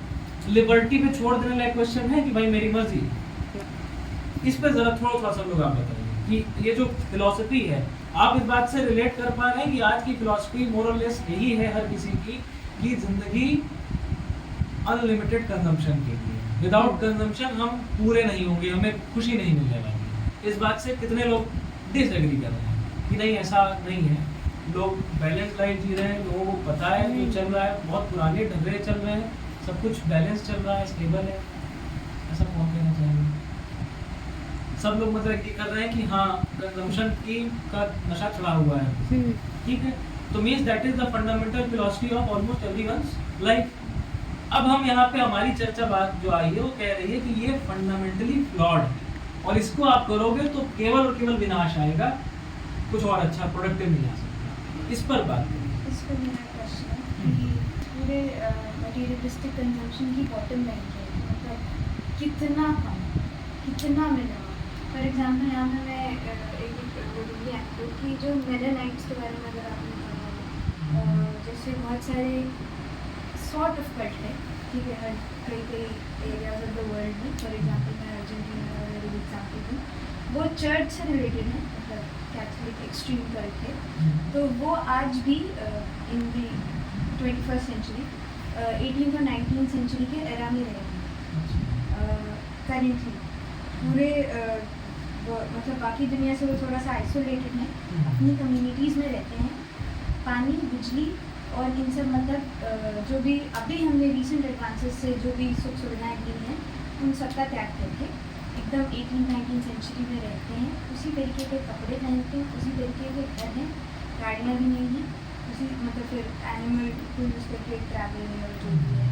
लिबर्टी पे छोड़ देने लायक क्वेश्चन है कि भाई मेरी मर्जी? इस पे जरा थोड़ा सा लोग आप बताइए कि ये जो फिलॉसफी है, आप इस बात से रिलेट कर पा रहे हैं कि आज की फिलॉसफी मोरलेस यही है हर किसी की कि जिंदगी अनलिमिटेड कंजम्पशन के लिए, विदाउट कंजम्पशन हम पूरे नहीं होंगे, हमें खुशी नहीं मिलने वाली। इस बात से कितने लोग डिसएग्री कर रहे हैं कि नहीं ऐसा नहीं है, लोग बैलेंस लाइफ जी रहे हैं, लोगों को पता है जो चल रहा है, बहुत पुराने ढर्रे चल रहे हैं, सब कुछ बैलेंस चल रहा है, स्टेबल है, ऐसा कौन कहना चाहेंगे? सब लोग मतलब ये कर रहे हैं कि हाँ कंजम्पशन की का नशा चढ़ा हुआ है। ठीक है, तो means that is the fundamental philosophy of almost everyone's life. अब हम यहाँ पे हमारी चर्चा बात जो आई है वो कह रही है कि ये फंडामेंटली फ्लॉड है और इसको आप करोगे तो केवल और केवल विनाश आएगा, कुछ और अच्छा प्रोडक्टिव नहीं आ सकता। इस पर बात करें। इस पर मेरा क्वेश्चन है कि पूरे मटेरियलिस्टिक कंजम्पशन की बॉटम लाइन क्या है, मतलब कितना कम, कितना मिनिमम। फॉर एग्जांपल यहाँ पे मैं एक बोलूँगी आपको कि जो मेलानाइट्स के बारे में अगर आपने पढ़ा हो, जैसे बहुत सारे सॉर्ट ऑफ कल्ट है, ठीक है, हर कई एरियाज ऑफ द वर्ल्ड में। फॉर एग्जांपल मैं अर्जेंटीना का एग्जांपल दूँ, वो चर्च से रिलेटेड है, मतलब कैथोलिक एक्सट्रीम कल्ट है, तो वो आज भी इन दी 21st सेंचुरी 18th और 19th सेंचुरी के एरा में रहे हैं करेंटली। पूरे मतलब बाकी दुनिया से वो थोड़ा सा आइसोलेटेड है, अपनी कम्युनिटीज़ में रहते हैं, पानी, बिजली और इन सब मतलब जो भी अभी हमने रिसेंट एडवांसेस से जो भी सुख सुविधाएँ दी हैं उन सबका त्याग करके एक एकदम 18-19 सेंचुरी में रहते हैं, उसी तरीके के कपड़े पहनते हैं, उसी तरीके के घर हैं, गाड़ियाँ भी नहीं हैं, उसी मतलब फिर एनिमल को यूज़ करके ट्रैवल और जो भी है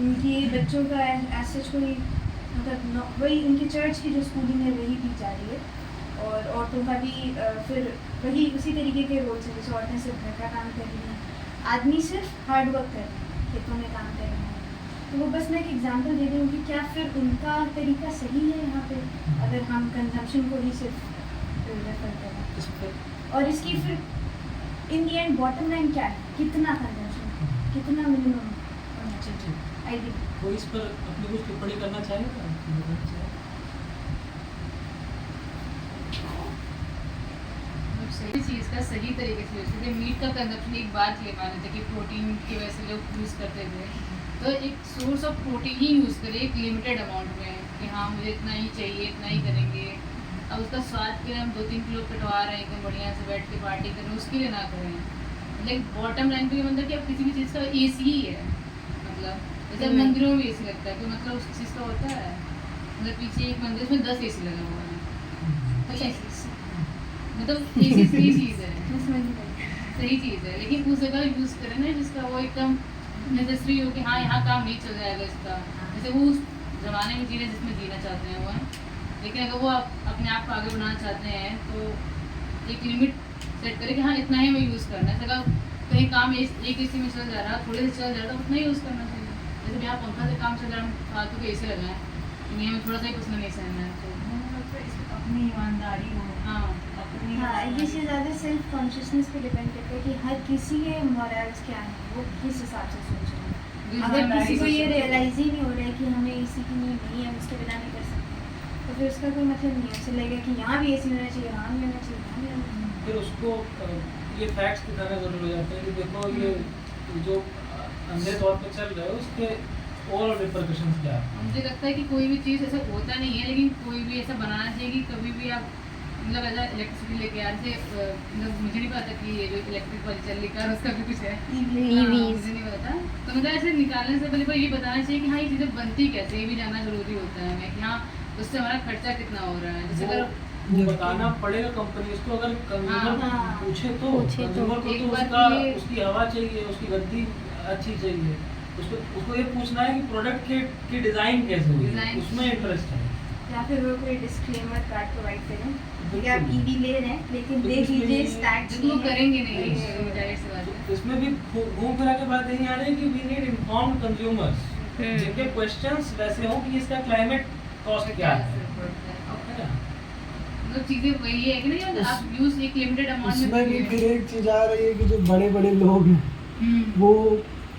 उनकी बच्चों का एज सच कोई मतलब वही उनकी चर्च की जो स्कूलिंग है वही दी जा रही है, और औरतों का भी फिर वही उसी तरीके के रोल्स हैं, जैसे औरतें सिर्फ घर का काम कर रही हैं, आदमी सिर्फ हार्ड वर्क कर रहे हैं, खेतों में काम कर रहे हैं। तो वो बस मैं एक एग्जांपल दे रही हूँ कि क्या फिर उनका तरीका सही है यहाँ पे, अगर हम कंजम्पशन को ही सिर्फ रेफर करें, और इसकी फिर इन दी एंड बॉटम लाइन क्या है, कितना कंजम्पशन, कितना मिनिमम होना चाहिए आइडिया। वो इस पर अपनी कुछ टिप्पणी करना चाहेगा? सही चीज़ का सही तरीके से यूज़ करते। मीट का कंजप्शन एक बार के लिए माने थे कि प्रोटीन की वजह से लोग यूज़ करते थे, तो एक source of protein he use करें एक लिमिटेड अमाउंट में कि हाँ मुझे इतना ही चाहिए, इतना ही करेंगे। अब उसका स्वाद के लिए हम 2-3 किलो कटवा रहे हैं एकदम बढ़िया से बैठ के पार्टी करें, उसके लिए ना करें। लाइक बॉटम लाइन पे ये मतलब कि अब किसी भी चीज़ का AC ही है, मतलब जैसे मंदिरों में AC लगता है तो मतलब उस चीज़ का होता है, मतलब पीछे एक मंदिर उसमें 10 AC लगा हुआ है, तो मतलब AC सही चीज़ है, सही चीज़ है, लेकिन उस जगह यूज़ करें ना जिसका वो एकदम नेसेसरी हो कि हाँ यहाँ काम नहीं चल जाएगा इसका, जैसे वो उस ज़माने में जी रहे जिसमें जीना चाहते हैं वो है। लेकिन अगर वो अपने आप को आगे बढ़ाना चाहते हैं तो एक लिमिट सेट करें कि हाँ इतना ही हमें यूज़ करना है। अगर कहीं काम एक AC में चल जा रहा है, थोड़े से चल जा रहा है तो उतना ही यूज़ करना चाहिए। जैसे यहाँ पंखा से काम चल रहा है, हम फालतू के AC लगाएं, नहीं हमें थोड़ा सा ही कुछ नहीं सहना है, तो अपनी ईमानदारी हो, हाँ अपनी हाँ, ये चीज़ ज़्यादा सेल्फ कॉन्शियसनेस पे डिपेंड करता है कि हर किसी के मॉरल्स क्या हैं, वो किस हिसाब से सोच रहे हैं। अगर किसी को ये रियलाइज ही नहीं हो रहा है कि हमें AC की नीड नहीं है, हम उसके बिना नहीं कर सकते, तो फिर उसका कोई मतलब नहीं है। उसे लगेगा कि यहाँ भी AC होना चाहिए, वहाँ भी होना चाहिए, यहाँ भी होना चाहिए। फिर उसको ये फैक्ट्स दिखाना जरूरी हो जाता है कि देखो ये जो अंधे तौर पे चल रहा है उसके और रिपरकशंस क्या है। मुझे लगता है कि कोई भी चीज़ ऐसा होता नहीं है, लेकिन कोई भी ऐसा बनाना चाहिए कि कभी भी आप मतलब ऐसा इलेक्ट्रिसिटी लेके आ जैसे मतलब मुझे नहीं पता कि ये जो इलेक्ट्रिक वाली चल रही कार उसका भी कुछ है, हाँ, मुझे नहीं पता। तो मतलब ऐसे निकालने से पहले ये बताना चाहिए कि हाँ ये चीज़ें बनती कैसे, ये भी जानना जरूरी होता है हमें कि हाँ उससे हमारा खर्चा कितना हो रहा है। जैसे अगर वो बताना पड़ेगा कंपनी को, अगर कंज्यूमर हाँ, पूछे तो कंज्यूमर को एक तो बार उसका ये- उसकी हवा चाहिए, उसकी गद्दी अच्छी चाहिए, उसको ये पूछना है कि प्रोडक्ट की डिज़ाइन कैसे हुई है, डिज़ाइन- उसमें इंटरेस्ट है। या फिर वो कोई डिस्क्लेमर कार्ड प्रोवाइड करें कि बिल्कुल। आप EV ले रहे हैं, लेकिन तो देख इसमें लीजिए ये- स्टैट्स जिसको करेंगे नहीं Yes. जाहिर सी बात है। तो इसमें भी घूम फिरा के बात यही आ रही है कि वी नीड इन्फॉर्म्ड कंज्यूमर्स जिनके क्वेश्चंस वैसे हों कि इसका क्लाइमेट कॉस्ट क्या है ना? मतलब चीज़ें वही है कि नहीं आप यूज़ एक लिमिटेड अमाउंट उसमें भी फिर एक चीज़ आ रही है कि जो बड़े बड़े लोग हैं वो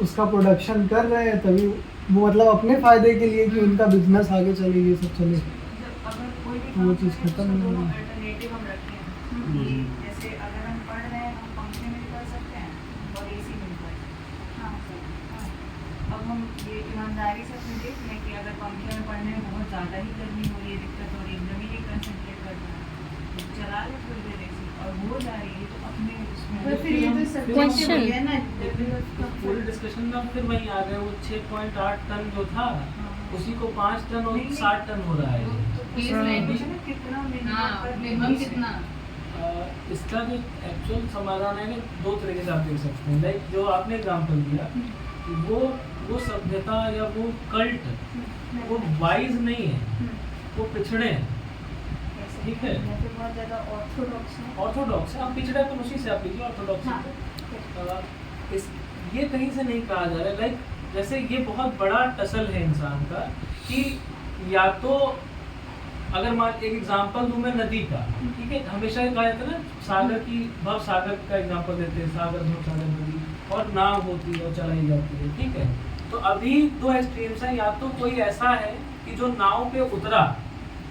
उसका प्रोडक्शन कर रहे हैं, तभी वो मतलब अपने फ़ायदे के लिए कि उनका बिजनेस आगे चले, ये सब चले। अगर कोई भी वो काम चीज़ करें तो खत्म नहीं दोनों हुई। अल्टरनेटिव हम रखें कि जैसे अगर हम पढ़ रहे हैं हम पंखे में भी पढ़ सकते हैं और AC में भी पढ़ सकते हैं। हाँ। अब हम ये ईमानदारी से अपने देख लें कि अगर पंखे में पढ़ने में बहुत ज़्यादा ही गर्मी हो रही है, दिक्कत हो रही है, एकदम ही नहीं कंसंट्रेट कर रहा है, तो चला ले थोड़ी देर AC और हो जा रही है तो अपने उसमें पर फिर ये तो सब्जेक्टिव हो गया ना। पूरी डिस्कशन में हम फिर वहीं आ गए, वो 6.8 टन जो था उसी को 5 टन और 60 टन हो रहा है। कितना मिनिमम कितना इसका जो एक्चुअल समाधान है ना, दो तरीके से आप देख सकते हैं। लाइक जो आपने एग्जांपल दिया कि वो सभ्यता या वो कल्ट वो वाइज नहीं है, वो पिछड़े हैं, ठीक है, बहुत ज़्यादा ऑर्थोडॉक्स है। ऑर्थोडॉक्स है। आप पिछड़े तो उसी से आप लीजिए ऑर्थोडॉक्स हाँ। ये कहीं से नहीं कहा जा रहा है। लाइक जैसे ये बहुत बड़ा टसल है इंसान का कि या तो अगर मान एक एग्जांपल दूं मैं नदी का, ठीक है, हमेशा कहा जाता है ना सागर की भव सागर का एग्जांपल देते हैं, सागर भव सागर नदी, और नाव होती है और चलाई जाती है, ठीक है। तो अभी दो एक्सट्रीम्स हैं, या तो कोई ऐसा है कि जो नाव पे उतरा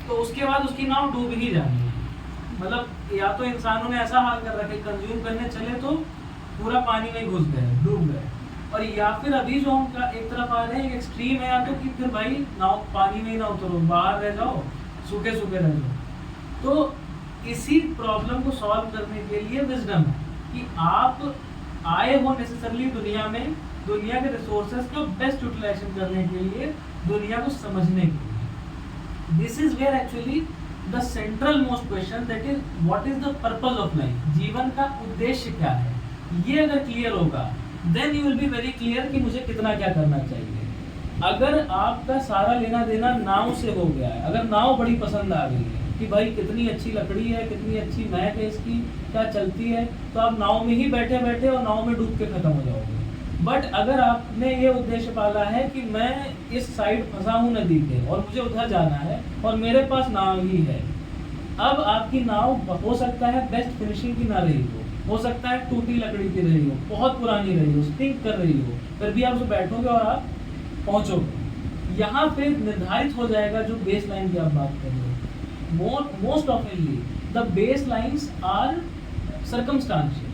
तो उसके बाद उसकी नाव डूब ही जानी है, मतलब या तो इंसानों ने ऐसा हाल कर रखे कंज्यूम करने चले तो पूरा पानी में घुस गए, डूब गए, और या फिर अभी जो हम एक तरफ आ रहे हैं, एक एक्सट्रीम है, या तो कि फिर भाई नाव पानी में ही ना उतरो, बाहर रह जाओ, सूखे सूखे रह जाओ। तो इसी प्रॉब्लम को सॉल्व करने के लिए विजडम है कि आप आए हो नेसेसरली दुनिया में दुनिया के रिसोर्सेज का बेस्ट यूटिलाइजेशन करने के लिए, दुनिया को समझने के लिए। This is where actually the central most question, that is what is the purpose of life, जीवन का उद्देश्य क्या है। ये अगर क्लियर होगा then you will be very clear कि मुझे कितना क्या करना चाहिए। अगर आपका सारा लेना देना नाव से हो गया है, अगर नाव बड़ी पसंद आ गई है कि भाई कितनी अच्छी लकड़ी है, कितनी अच्छी महक है इसकी, क्या चलती है, तो आप नाव में ही बैठे बैठे और नाव में डूब के खत्म हो जाओगे। बट अगर आपने ये उद्देश्य पाला है कि मैं इस साइड फंसा हूँ नदी के और मुझे उधर जाना है और मेरे पास नाव ही है, अब आपकी नाव हो सकता है बेस्ट फिनिशिंग की ना रही हो सकता है टूटी लकड़ी की रही हो, बहुत पुरानी रही हो, स्टिंक कर रही हो, फिर भी आप उसे बैठोगे और आप पहुंचोगे। यहाँ पे निर्धारित हो जाएगा जो बेस लाइन की आप बात कर रहे हो। Most oftenly the base lines are circumstantial.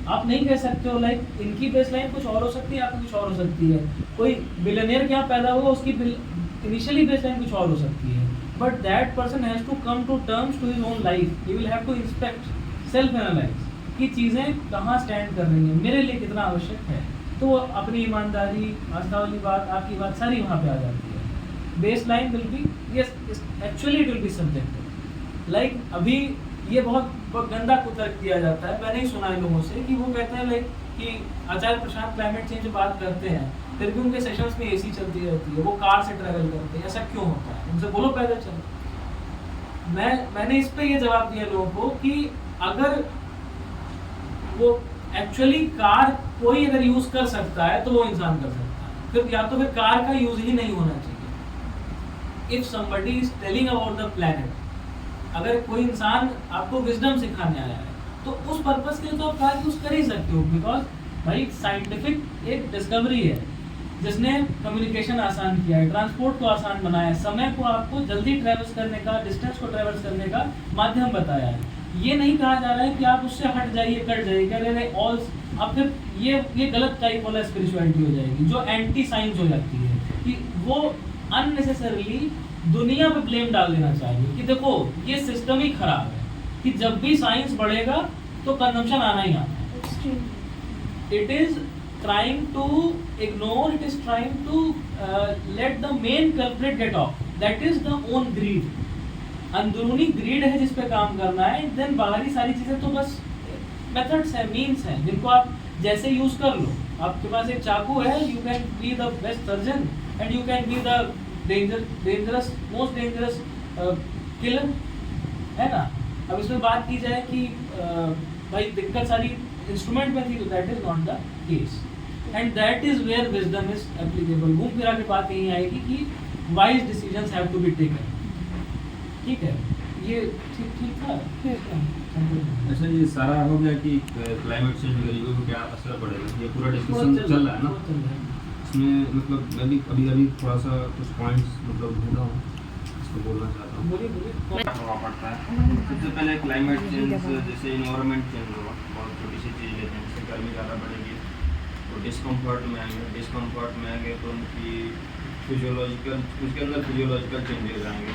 आप नहीं कह सकते हो लाइक इनकी बेस लाइन कुछ और हो सकती है, आपकी कुछ और हो सकती है। कोई बिलियनियर क्या पैदा हुआ, उसकी इनिशियली बेस लाइन कुछ और हो सकती है, but that person has to come to terms to his own life. He will have to inspect, self analyse कि चीज़ें कहाँ स्टैंड कर रही हैं, मेरे लिए कितना आवश्यक है। तो वो अपनी ईमानदारी, आस्था वाली बात, आपकी बात सारी वहाँ पे आ जाती है। Base line will be yes, actually it will be subjective. Like अभी ये बहुत गंदा तर्क दिया जाता है, मैंने ही सुना है लोगों से कि वो कहते हैं लाइक कि आचार्य प्रशांत क्लाइमेट चेंज बात करते हैं, फिर भी उनके सेशंस में एसी चलती रहती है, वो कार से ट्रैवल करते हैं, ऐसा क्यों होता है? उनसे बोलो पैदल चलो। मैंने इस पे ये जवाब दिया लोगों को कि अगर वो एक्चुअली कार कोई अगर यूज कर सकता है तो वो इंसान कर सकता है, फिर या तो फिर कार का यूज ही नहीं होना चाहिए। If somebody is telling about the planet, अगर कोई इंसान आपको विजडम सिखाने आया है तो उस पर्पस के लिए तो आप कार यूज कर ही सकते हो, बिकॉज भाई साइंटिफिक एक डिस्कवरी है जिसने कम्युनिकेशन आसान किया है, ट्रांसपोर्ट को आसान बनाया है, समय को आपको जल्दी ट्रेवल्स करने का, डिस्टेंस को ट्रेवल्स करने का माध्यम बताया है। ये नहीं कहा जा रहा है कि आप उससे हट जाइए, कट जाइए, कह रहे ऑल, अब फिर ये गलत टाइप वाला स्पिरिचुअलिटी हो जाएगी जो एंटी साइंस हो जाती है, कि वो अननेसेसरली दुनिया पे ब्लेम डाल देना चाहिए कि देखो ये सिस्टम ही खराब है, कि जब भी साइंस बढ़ेगा तो कंजम्पशन आना ही आना है। It is trying to ignore, it is trying to let the main culprit get off, that is the own greed। अंदरूनी ग्रीड है जिस पे काम करना है, देन बाहरी सारी चीज़ें तो बस मेथड्स हैं, मीन्स हैं, जिनको आप जैसे यूज़ कर लो। आपके पास एक चाकू है, you can be the best surgeon and you can be the most dangerous killer, है ना। अब इसमें बात की जाए कि भाई दिक्कत सारी इंस्ट्रूमेंट में थी, तो that is not the case, and that is where wisdom is applicable. घूम फिरा के बात यही आएगी कि wise decisions have to be taken. ठीक है, ये ठीक था। अच्छा, ये सारा हो गया कि क्लाइमेट चेंज गरीबों को क्या असर पड़ेगा, ये पूरा डिस्कशन चल रहा है ना। इसमें मतलब मैं भी अभी थोड़ा सा कुछ पॉइंट्स मतलब ढूंढा हूँ, इसको बोलना चाहता हूँ। क्या प्रभाव पड़ता है? सबसे पहले क्लाइमेट चेंज, जैसे इन्वायरमेंट चेंज हुआ, बहुत छोटी सी चीज़ लेते हैं, जैसे गर्मी ज़्यादा बढ़ेगी तो डिस्कम्फर्ट में आएंगे तो उनकी फिजियोलॉजिकल, उसके अंदर फिजियोलॉजिकल चेंजेस आएंगे,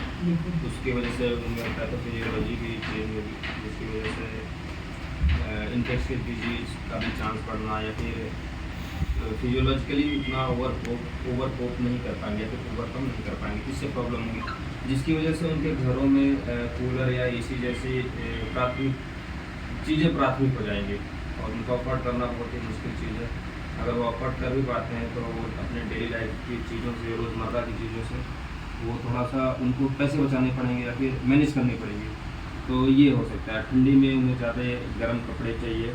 उसकी वजह से उनमें पैथोफिजियोलॉजी की चेंज होगी, जिसकी वजह से इन्फेक्शियस डिजीज का भी चांस बढ़ना, या फिर फिजियोलॉजिकली उतना ओवरकोप नहीं कर पाएंगे या फिर ओवरकम नहीं कर पाएंगे, इससे प्रॉब्लम होगी, जिसकी वजह से उनके घरों में कूलर या एसी जैसी प्राथमिक हो जाएंगी और उनको अफोर्ड करना बहुत ही मुश्किल चीज़ है। अगर वो अफोर्ड कर भी पाते हैं तो वो अपने डेली लाइफ की चीज़ों से, रोज़मर्रा की चीज़ों से वो थोड़ा सा उनको पैसे बचाने पड़ेंगे या फिर मैनेज करनी पड़ेगी, तो ये हो सकता है। ठंडी में उन्हें ज़्यादा गर्म कपड़े चाहिए,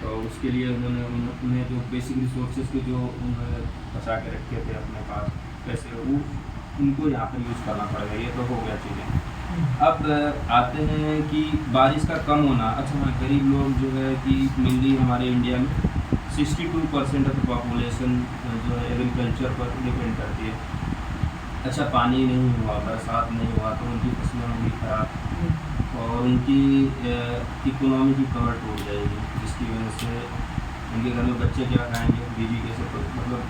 तो उसके लिए उन्हें जो बेसिक रिसोर्सेज के जो उन्होंने बचा के रखे थे अपने पास पैसे, वो उनको यहाँ पर यूज़ करना पड़ेगा। ये तो हो गया चीज़ें। अब आते हैं कि बारिश का कम होना। अच्छा हाँ, गरीब लोग जो है कि मेनली हमारे इंडिया में 62% ऑफ पॉपुलेशन जो है एग्रीकल्चर पर डिपेंड करती है। अच्छा, पानी नहीं हुआ, बरसात नहीं हुआ तो उनकी फसलें होंगी खराब और उनकी इकोनॉमी की कमर टूट जाएगी, जिसकी वजह से उनके घर में बच्चे क्या खाएंगे, बीवी कैसे, मतलब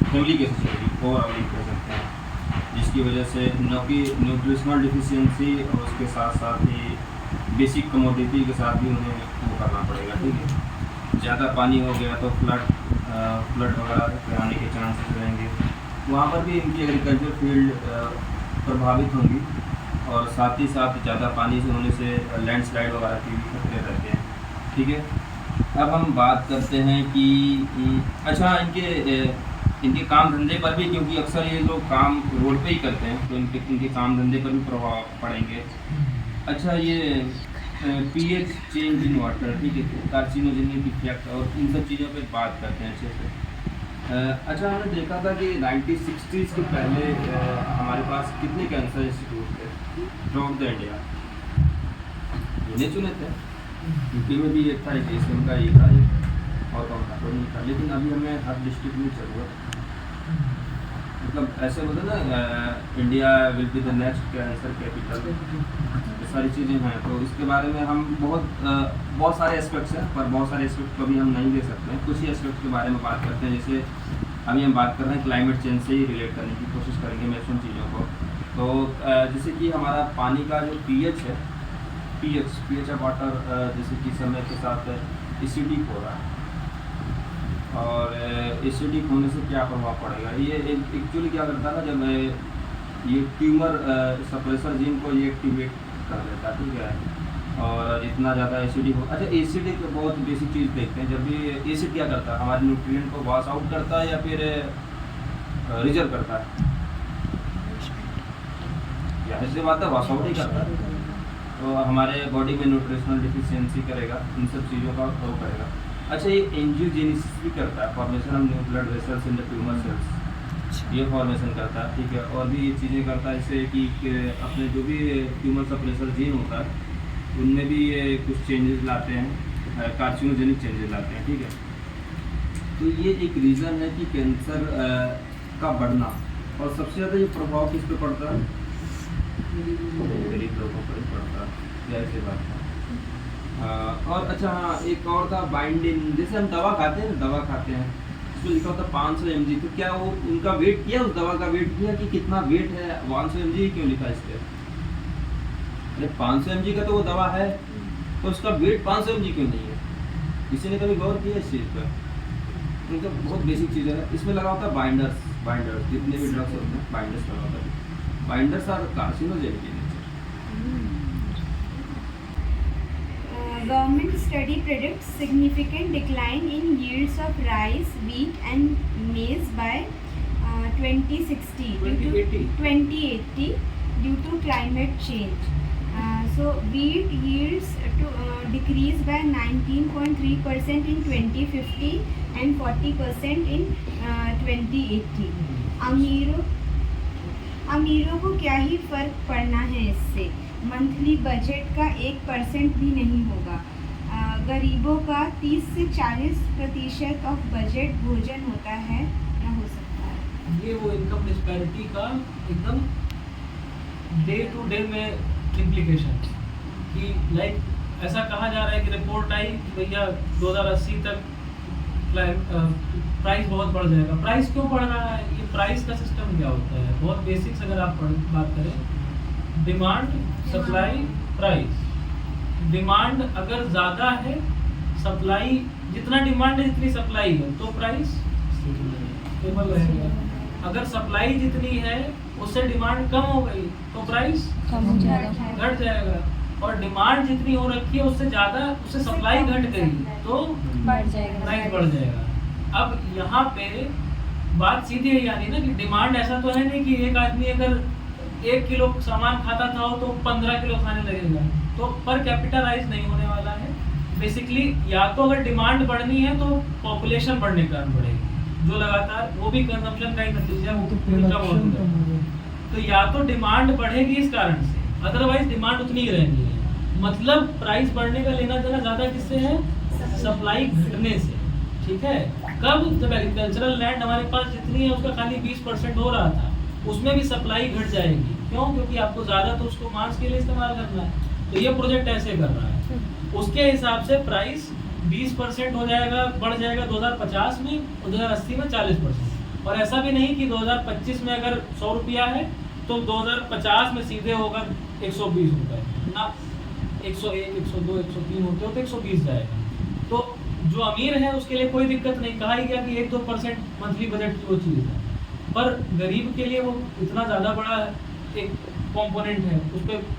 फैमिली कैसे चलेगी, ओवरऑल कह सकते हैं, जिसकी वजह से न्यूट्रिशनल डिफिशियंसी और उसके साथ साथ ही बेसिक कमोडिटी के साथ भी उन्हें वो करना पड़ेगा। ठीक है, ज़्यादा पानी हो गया तो फ्लड वगैरह आने के चांसेस रहेंगे। वहाँ पर भी इनकी एग्रीकल्चर फील्ड प्रभावित होंगी और साथ ही साथ ज़्यादा पानी से होने से लैंडस्लाइड वगैरह के भी खतरे रहते हैं। ठीक है, अब हम बात करते हैं कि अच्छा इनके काम धंधे पर भी, क्योंकि अक्सर ये लोग काम रोड पे ही करते हैं तो इनके काम धंधे पर भी प्रभाव पड़ेंगे। अच्छा, ये पीएच चेंज इन वाटर, ठीक है, कार्सिनोजेनिक इफेक्ट और इन सब चीज़ों पे बात करते हैं अच्छे से। अच्छा, हमने देखा था कि 1960s के पहले हमारे पास कितने कैंसर इंस्टीट्यूट थे थ्रू द इंडिया, गिने चुने थे। यूपी में भी एक था, एक एशियन का एक था, और कौन था तो नहीं था, लेकिन अभी हमें हर डिस्ट्रिक्ट में ज़रूरत, मतलब ऐसे बोलते ना India will be the next cancer capital, ये सारी चीज़ें हैं। तो इसके बारे में हम बहुत सारे एस्पेक्ट्स हैं, पर बहुत सारे एस्पेक्ट को भी हम नहीं ले सकते हैं। कुछ ही एस्पेक्ट के बारे में बात करते हैं, जैसे अभी हम बात कर रहे हैं क्लाइमेट चेंज से ही रिलेट करने की कोशिश करेंगे मैक्सिमम चीज़ों को। तो जैसे कि हमारा पानी का जो पीएच है, पीएच ऑफ वाटर जैसे कि समय के साथ एसिडिक हो रहा है, और एसिडिक होने से क्या प्रभाव पड़ेगा, ये एक्चुअली क्या करता है ना, जब ये ट्यूमर सप्रेसर जीन को ये एक्टिवेट कर देता है, ठीक है, और जितना ज़्यादा एसिडिक हो। अच्छा, एसिडिक बहुत बेसिक चीज़ देखते हैं, जब भी एसिड क्या करता है, हमारे न्यूट्रिएंट को वॉश आउट करता है या फिर रिजर्व करता है, या इससे बात है वॉश आउट ही करता है, तो हमारे बॉडी में न्यूट्रिशनल डिफिशियंसी करेगा, इन सब चीज़ों का वो करेगा। अच्छा, ये एंजियोजेनेसिस भी करता है, formation of new blood vessels in the tumour cells, ये फॉर्मेशन करता है, ठीक है, और भी ये चीज़ें करता है, जैसे कि अपने जो भी ट्यूमर सप्रेसर जीन होता है उनमें भी ये कुछ चेंजेस लाते हैं, कार्सिनोजेनिक चेंजेस लाते हैं, ठीक है। तो ये एक रीज़न है कि कैंसर का बढ़ना, और सबसे ज़्यादा ये प्रभाव किस पे पड़ता है, गरीब लोगों पर पड़ता है, ऐसी बात है। और अच्छा हाँ, एक और था बाइंडिंग, जैसे हम दवा खाते हैं, उसमें लिखा होता है 500 mg, तो क्या वो उनका वेट किया, उस दवा का वेट किया कि कितना वेट है, 500 mg क्यों लिखा है इस पर? अरे 500 mg का तो वो दवा है, तो उसका वेट 500 mg क्यों नहीं है? किसी ने कभी गौर किया इस चीज़ पर? उनका बहुत बेसिक चीज़ है, इसमें लगा होता है बाइंडर्स, जितने भी ड्रग्स होते हैं बाइंडर्स लगा होता है, binders are carcinogenic in nature. Government study predicts significant decline in yields of rice, wheat and maize by 2060 2080 due to climate change. So wheat yields to decrease by 19.3% in 2050 and 40% in 2080. अमीरों को क्या ही फर्क पड़ना है इससे, monthly budget का 1% भी नहीं होगा। गरीबों का 30 से 40% ऑफ बजट भोजन होता है या हो सकता है। ये वो इनकम डिस्पैरिटी का एकदम डे टू डे में इम्प्लीकेशन, कि लाइक ऐसा कहा जा रहा है कि रिपोर्ट आई कि भैया 2080 तक प्राइस बहुत बढ़ जाएगा। प्राइस क्यों बढ़ रहा है, ये प्राइस का सिस्टम क्या होता है, बहुत बेसिक्स अगर आप बात करें, डिमांड सप्लाई प्राइस। डिमांड अगर ज़्यादा है, सप्लाई जितना डिमांड है जितनी सप्लाई है, तो प्राइस स्टेबल रहेगा। अगर सप्लाई जितनी है उससे डिमांड कम हो गई तो प्राइस घट जाएगा, और डिमांड जितनी हो रखी है उससे ज़्यादा, उससे सप्लाई घट गई तो प्राइस बढ़ जाएगा। अब यहाँ पे बात सीधी है, यानी ना कि डिमांड ऐसा तो है नहीं कि एक आदमी अगर 1 किलो सामान खाता था तो 15 किलो खाने लगेगा, तो पर कैपिटा राइज नहीं होने वाला है। बेसिकली या तो अगर डिमांड बढ़नी है तो पॉपुलेशन बढ़ने के कारण बढ़ेगी, जो लगातार वो भी कंजम्पशन का ही नतीजा है। तो या तो डिमांड बढ़ेगी इस कारण से, अदरवाइज डिमांड उतनी ही रहनी है। मतलब प्राइस बढ़ने का लेना देना ज़्यादा किससे है, सप्लाई घटने से, ठीक है। कब, जब एग्रीकल्चरल लैंड हमारे पास जितनी है उसका खाली 20% हो रहा था, उसमें भी सप्लाई घट जाएगी। क्यों? क्योंकि आपको ज़्यादा तो उसको मांस के लिए इस्तेमाल करना है, तो ये प्रोजेक्ट ऐसे कर रहा है। उसके हिसाब से प्राइस 20% हो जाएगा, बढ़ जाएगा 2050 में, और 2080 में 40%। और ऐसा भी नहीं कि 2025 में अगर 100 रुपया है तो 2050 में सीधे होगा 120 रुपये ना, 101, 102, 103 होते हो तो 120 जाएगा। तो जो अमीर है उसके लिए कोई दिक्कत नहीं, कहा ही गया कि 1-2% मंथली बजट की वो चीज़ है, पर गरीब के लिए वो इतना ज़्यादा बड़ा एक कंपोनेंट है,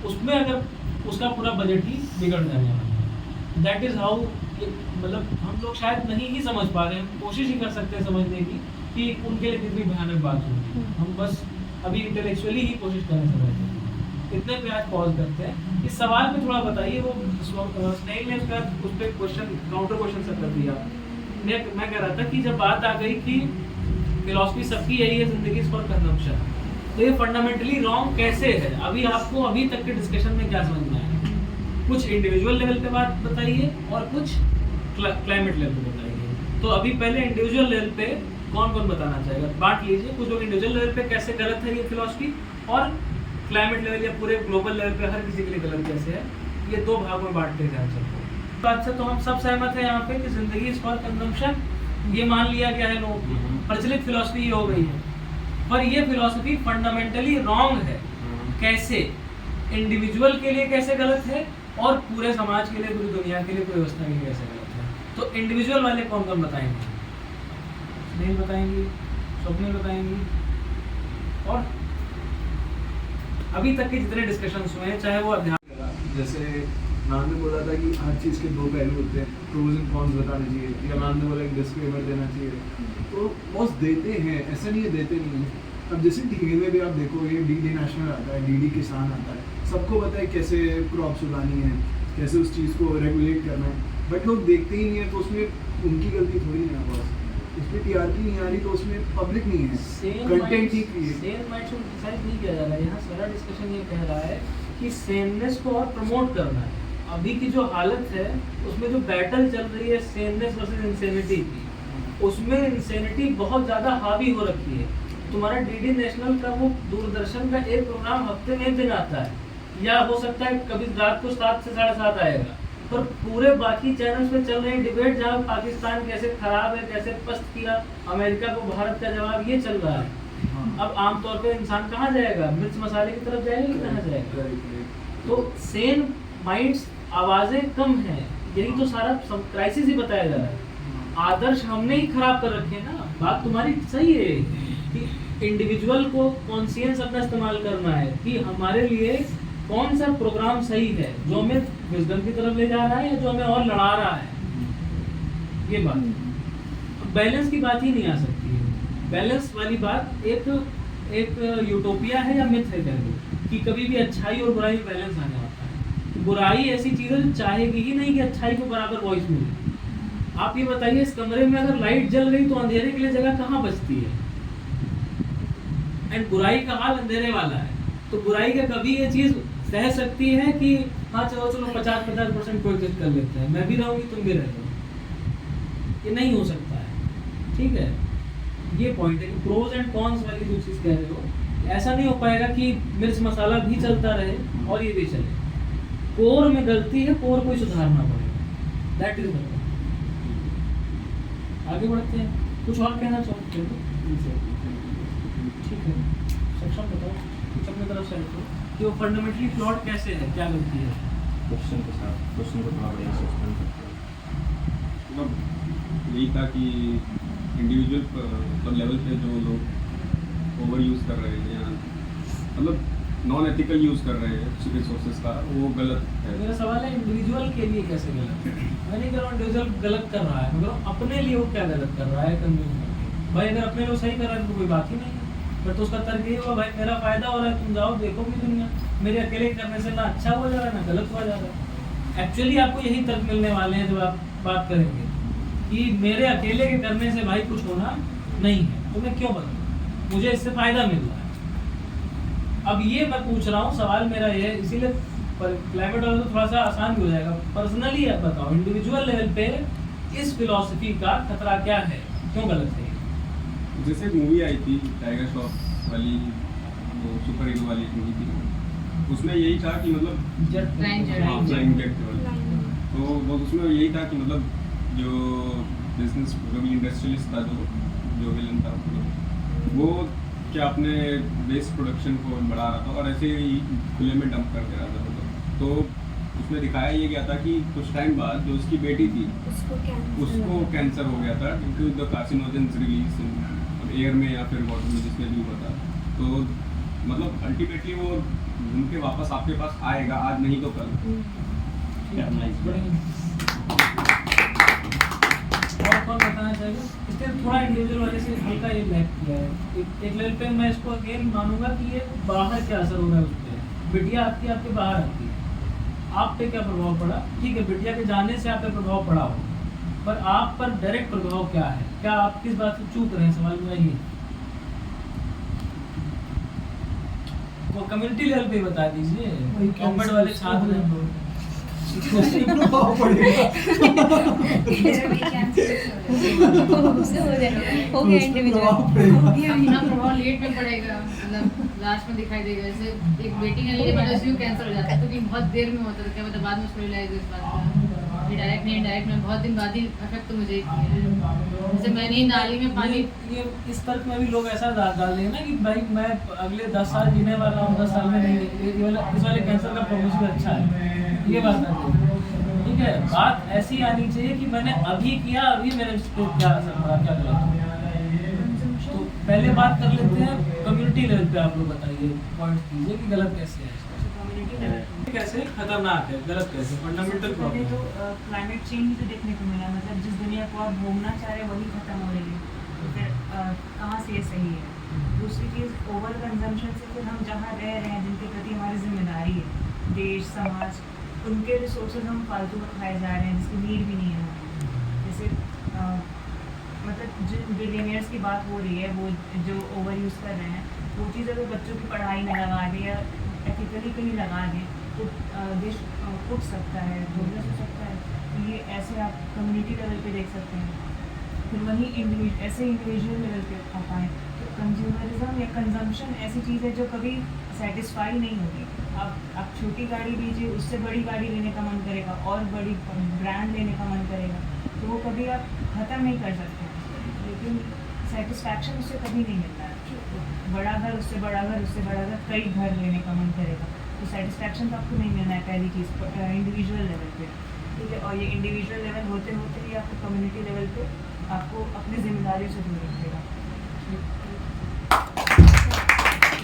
उसमें अगर उसका पूरा बजट ही बिगड़ जाने वाला है। दैट इज़ हाउ, मतलब हम लोग शायद नहीं ही समझ पा रहे हैं, कोशिश ही कर सकते हैं समझने की कि उनके लिए कितनी भयानक बात होगी। हम बस अभी इंटेलेक्चुअली ही कोशिश कर रहे हैं। इतने पे आज पॉज करते हैं। इस सवाल पे थोड़ा बताइए, वो स्नेहिल ने उसका उस पर क्वेश्चन, काउंटर क्वेश्चन सब कर दिया। मैं कह रहा था कि जब बात आ गई कि फिलॉसफी सबकी यही है, जिंदगी फॉर कंजम्पशन, तो ये फंडामेंटली रॉन्ग कैसे है? अभी आपको अभी तक के डिस्कशन में क्या समझ में आया? कुछ इंडिविजुअल लेवल पे बात बताइए और कुछ क्लाइमेट लेवल पे बताइए। तो अभी पहले इंडिविजुअल लेवल पे कौन कौन बताना चाहेगा? बांट लीजिए, कुछ लोग इंडिविजुअल लेवल पे कैसे गलत है ये फिलॉसफी, और क्लाइमेट लेवल या पूरे ग्लोबल लेवल पे हर किसी के लिए गलत कैसे है, ये दो भागों में बांटते हैं सबको। बात से तो हम सब सहमत हैं यहाँ पे कि जिंदगी इज फॉर कंजम्पशन, ये मान लिया गया है लोगों की प्रचलित फिलॉसफी हो गई है। पर ये फिलॉसफी फंडामेंटली रॉन्ग है। कैसे? इंडिविजुअल के लिए कैसे गलत है और पूरे समाज के लिए, पूरी दुनिया के लिए, पूरी व्यवस्था के लिए कैसे गलत है? तो इंडिविजुअल वाले कौन कौन बताएंगे? नहीं बताएंगी, स्वप्निल बताएंगी, और अभी तक के जितने डिस्कशन हुए हैं, चाहे वो अध्यात्म, जैसे मैम ने बोला था कि हर चीज़ के दो पहलू होते हैं, प्रोज एंड कॉन्स बताने चाहिए, या मैम ने बोला कि डिस्क्लेमर देना चाहिए, तो बॉस देते हैं, ऐसा नहीं है देते नहीं है। अब जैसे टीवी में भी आप देखो, ये डीडी नेशनल आता है, डीडी किसान आता है, सबको पता है कैसे क्रॉप्स उगानी है, कैसे उस चीज़ को रेगुलेट करना है, बट लोग देखते ही नहीं है, तो उसमें उनकी गलती थोड़ी नहीं है बॉस। उसमें टीआरपी नहीं आ रही तो उसमें पब्लिक नहीं है, कंटेंट ही क्रिएट नहीं किया जा रहा है। यहाँ सारा डिस्कशन ये कह रहा है कि सेमनेस को और प्रमोट करना है। अभी की जो हालत है उसमें जो बैटल चल रही है सेमनेस वर्सेस इंसेनिटी की, उसमें इंसेनिटी बहुत ज़्यादा हावी हो रखी है। तुम्हारा डीडी नेशनल का वो दूरदर्शन का एक प्रोग्राम हफ्ते में एक दिन आता है, या हो सकता है कभी रात को 7 से 7:30 आएगा, पर पूरे बाकी चैनल्स पे चल रही डिबेट जहाँ पाकिस्तान कैसे खराब है, कैसे पस्त किया अमेरिका को भारत का जवाब, ये चल रहा है। अब आमतौर पे इंसान कहाँ जाएगा? मिर्च मसाले की तरफ जाएगा कि कहाँ जाएगा? तो सेन माइंड्स, आवाज़ें कम हैं, यही तो सारा क्राइसिस ही बताया जा रहा है। आदर्श हमने ही खराब कर रखे हैं ना। बात तुम्हारी सही है कि इंडिविजुअल को कॉन्शियस अपना इस्तेमाल करना है कि हमारे लिए कौन सा प्रोग्राम सही है, जो हमें विजडम की तरफ ले जा रहा है या जो हमें और लड़ा रहा है। ये बात बैलेंस की बात ही नहीं आ सकती है। बैलेंस वाली बात एक यूटोपिया है या मिथ है, कह लो कि कभी भी अच्छाई और बुराई में बैलेंस आने वाला है। बुराई ऐसी चीज़ है जो चाहेगी ही नहीं कि अच्छाई को बराबर वॉइस मिले। आप ये बताइए, इस कमरे में अगर लाइट जल गई तो अंधेरे के लिए जगह कहाँ बचती है? एंड बुराई का हाल अंधेरे वाला है। तो बुराई का कभी ये चीज़ सह सकती है कि हाँ चलो 50% कोएग्जिस्ट कर लेते हैं, मैं भी रहूँगी तुम भी रह लो? ये नहीं हो सकता है। ठीक है, ये पॉइंट है कि प्रोज एंड कॉन्स वाली जो चीज़ कह रहे हो, ऐसा नहीं हो पाएगा कि मिर्च मसाला भी चलता रहे और ये भी चले। कोर में गलती है, कोर को सुधारना पड़ेगा। That is the. आगे बढ़ते हैं, कुछ और कहना चाहते हो? ठीक है, सक्षम बताओ कुछ अपनी तरफ से रखो कि वो फंडामेंटली फ्लॉड कैसे है, क्या गलती है? क्वेश्चन के साथ क्वेश्चन को थोड़ा बढ़िया से एक्सप्लेन करते हैं। मतलब यही था कि इंडिविजुअल लेवल पे जो लोग ओवर यूज़ कर रहे हैं या मतलब नॉन एथिकल यूज़ कर रहे हैं रिसोर्सेज का, वो गलत है। मेरा सवाल है इंडिविजुअल के लिए कैसे गलत है? मैं नहीं कह रहा हूँ इंडिविजुअल गलत कर रहा है, मैं कह रहा हूँ अपने लिए वो क्या गलत कर रहा है कंज्यूम करके। भाई अगर अपने लिए सही कर रहा है तो कोई बात ही नहीं है। फिर तो उसका तर्क ये हुआ, भाई मेरा फ़ायदा हो रहा है, तुम जाओ देखो भी दुनिया, मेरे अकेले करने से ना अच्छा हुआ जा रहा है ना गलत हुआ जा रहा है। एक्चुअली आपको यही तर्क मिलने वाले हैं जब आप बात करेंगे कि मेरे अकेले के करने से भाई कुछ होना नहीं है, तो मैं क्यों बताऊँ, मुझे इससे फ़ायदा मिल रहा है। अब ये मैं पूछ रहा हूँ, सवाल मेरा ये है, इसीलिए क्लाइमेट वाला तो थोड़ा सा आसान भी हो जाएगा। पर्सनली आप बताओ, इंडिविजुअल लेवल पे इस फिलॉसफी का खतरा क्या है, क्यों गलत है? जैसे एक मूवी आई थी टाइगर श्रॉफ वाली, वो सुपर हीरो वाली मूवी थी, उसमें यही था कि मतलब फ्लाइंग जेट वाली, तो वो उसमें यही था कि मतलब जो बिजनेस इंडस्ट्रियलिस्ट था, जो विलन था, वो क्या अपने वेस्ट प्रोडक्शन को बढ़ा रहा था और ऐसे ही खुले में डंप कर दे रहा था। तो उसमें दिखाया ये गया था कि कुछ टाइम बाद जो उसकी बेटी थी उसको कैंसर हो गया था, क्योंकि द कार्सिनोजेंस रिलीज एयर में या फिर वाटर में जिसमें भी हुआ था। तो मतलब अल्टीमेटली वो घूम के वापस आपके पास आएगा, आज नहीं तो कल। और कौन बताना चाहेगा? इसके थोड़ा इंडिविजुअल वाले से हल्का ये लैग किया है। एक लेवल पे मैं इसको अगेन मानूंगा कि ये बाहर क्या असर हो रहा है उस पर। बिटिया आती है, आपके बाहर आती है, आप पे क्या प्रभाव पड़ा? ठीक है, बिटिया के जाने से आप पे प्रभाव पड़ा हो, पर आप पर डायरेक्ट प्रभाव क्या है? क्या आप किस बात से चूक रहे हैं? सवाल मेरा ये। वो कम्युनिटी लेवल पे बता दीजिए, गवर्नमेंट वाले छात्र हैं। प्रभाव पड़ेगा। अपना प्रभाव लेट में पड़ेगा, मतलब लास्ट में दिखाई देगा। जैसे एक बेटी के लिए मतलब कैंसर हो जाता है, तो कि बहुत देर में होता था, क्या मतलब बाद में उसको रियलाइज इस बात का कि डायरेक्ट नहीं इनडायरेक्ट में बहुत दिन बाद ही इफेक्ट तो मुझे किया है। जैसे मैंने नाली में पानी ये इस तर्क में भी लोग ऐसा डाल देंगे ना कि भाई मैं अगले 10 साल जीने वाला हूँ, 10 साल में नहीं, इस वाले कैंसर का प्रोग्नोसिस भी अच्छा है, ये बात आती है। ठीक है, बात ऐसी आनी चाहिए कि मैंने अभी किया, अभी मेरे पे क्या असर पड़ा, क्या गलत। तो पहले बात कर लेते हैं कम्युनिटी लेवल पे। आप लोग बताइए, पॉइंट कीजिए कि गलत कैसे है, कैसे खतरनाक है, गलत कैसे, फंडामेंटल पहले प्रॉब्लम। तो क्लाइमेट चेंज तो देखने को मिला, मतलब जिस दुनिया को आप घूमना चाह रहे वही खत्म हो रही है, तो फिर कहाँ से ये सही है? दूसरी चीज़, ओवर कंजम्पशन से फिर हम जहाँ रह रहे हैं, जिनके प्रति हमारी जिम्मेदारी है, देश समाज, उनके रिसोर्सेज हम फालतू में खाए जा रहे हैं, जिसकी नीड भी नहीं है हमें। जैसे मतलब जिन बिलियनियर्स की बात हो रही है, वो जो ओवर यूज़ कर रहे हैं, वो चीज़ अगर बच्चों की पढ़ाई में लगा दें या एथिकली कहीं लगा दें तो देश उठ सकता है, प्रोग्रेस हो सकता है। तो ये ऐसे आप कम्युनिटी लेवल पे देख सकते हैं। फिर वहीं ऐसे इंडिविजुअल लेवल पे आ पाएँ तो कंज्यूमरिज्म या कंजम्पशन ऐसी चीज़ है जो कभी सेटिस्फाई नहीं होगी। आप छोटी गाड़ी लीजिए, उससे बड़ी गाड़ी लेने का मन करेगा और बड़ी ब्रांड लेने का मन करेगा, तो वो कभी आप ख़त्म नहीं कर सकते, लेकिन सेटिस्फैक्शन उससे कभी नहीं मिलता है। बड़ा घर, उससे बड़ा घर, उससे बड़ा घर, कई घर लेने का मन करेगा, तो सेटिस्फैक्शन तो आपको नहीं मिलना है पहली चीज़ इंडिविजुअल लेवल पे। ठीक है, और ये इंडिविजुअल लेवल होते होते ही आपको कम्युनिटी लेवल पे आपको अपनी जिम्मेदारियों से दूर रखेगा।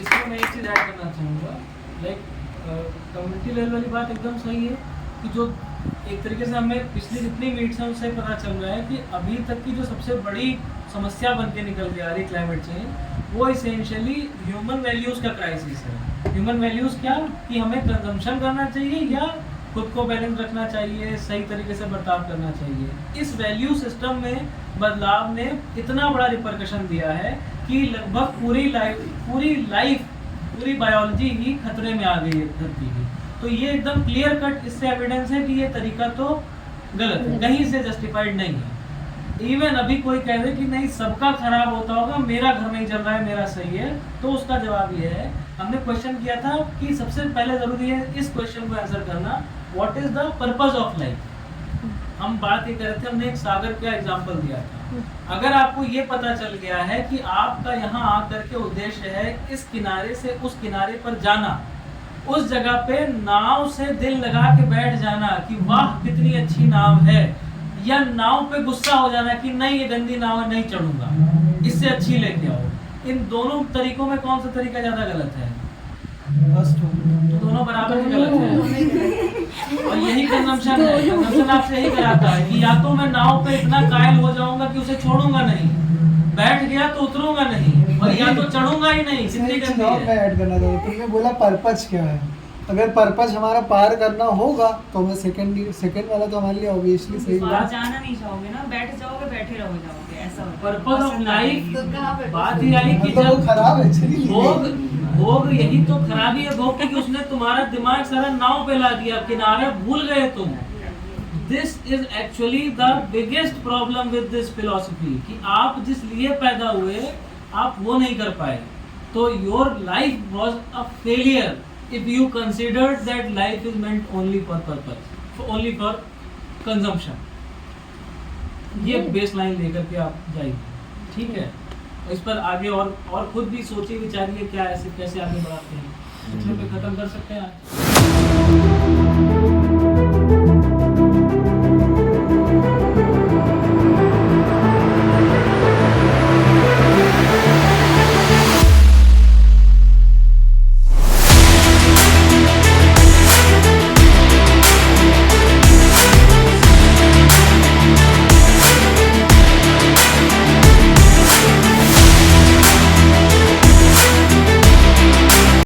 इसमें मैं एक चीज़ ऐड करना चाहूँगा, लाइक कम्युनिटी लेवल वाली बात एकदम सही है कि जो एक तरीके से हमें पिछली जितनी मीट्स हैं उससे पता चल रहा है कि अभी तक की जो सबसे बड़ी समस्या बन के निकल के आ रही क्लाइमेट चेंज, वो इसेंशियली ह्यूमन वैल्यूज़ का क्राइसिस है। ह्यूमन वैल्यूज़ क्या, कि हमें कंजम्पशन करना चाहिए या खुद को बैलेंस रखना चाहिए, सही तरीके से बर्ताव करना चाहिए। इस वैल्यू सिस्टम में बदलाव ने इतना बड़ा रिपरकशन दिया है कि लगभग पूरी बायोलॉजी ही खतरे में आ गई है धरती की। तो ये एकदम क्लियर कट इससे एविडेंस है कि ये तरीका तो गलत है, कहीं से जस्टिफाइड नहीं है। इवन अभी कोई कह दे कि नहीं सबका खराब होता होगा, मेरा घर नहीं चल रहा है, मेरा सही है, तो उसका जवाब ये है, हमने क्वेश्चन किया था कि सबसे पहले जरूरी है इस क्वेश्चन को आंसर करना, what is the purpose of life. हम बात ये कर रहे थे, हमने एक सागर का एग्जांपल दिया था। अगर आपको ये पता चल गया है कि आपका यहाँ आकर के उद्देश्य है इस किनारे से उस किनारे पर जाना, उस जगह पे नाव से दिल लगा के बैठ जाना कि वाह कितनी अच्छी नाव है, या नाव पे गुस्सा हो जाना कि नहीं ये गंदी नाव है, नहीं चढ़ूंगा, इससे अच्छी लेके आओ, इन दोनों तरीकों में कौन सा तरीका ज्यादा गलत है? तो दोनों बराबर ही गलत है। और यही कंजम्पशन है, कंजम्पशन आपसे यही कराता है कि या तो मैं नाव पे इतना कायल हो जाऊंगा कि उसे छोड़ूंगा नहीं, बैठ गया तो उतरूंगा नहीं, और या तो चढ़ूंगा ही नहीं। कितनी गंदी है। मैं ऐड करना चाहता हूँ, तुमने बोला पर्पस क्या है। अगर पर्पस हमारा पार करना होगा तो हमें सेकंड वाला तो हमारे लिए ऑब्वियसली सही है। आप जाना नहीं चाहोगे ना, बैठ जाओगे, बैठे रहो जाओगे, ऐसा पर्पस ऑफ लाइफ बात ही आई कि मतलब वो खराब है, चलिए भोग यही तो खराबी है भोग की, उसने तुम्हारा दिमाग सारा नाव पे ला दिया, किनारा भूल गए तुम। This is actually the biggest problem with this philosophy कि आप जिस लिए पैदा हुए आप वो नहीं कर पाए, तो your life was a failure if you considered that life is meant only for purpose, only for consumption। ये बेसलाइन लेकर के आप जाइए, ठीक है। इस पर आगे और खुद भी सोचिए विचारिए क्या ऐसे कैसे आगे बढ़ाते हैं, इसमें पे खत्म कर सकते हैं आज।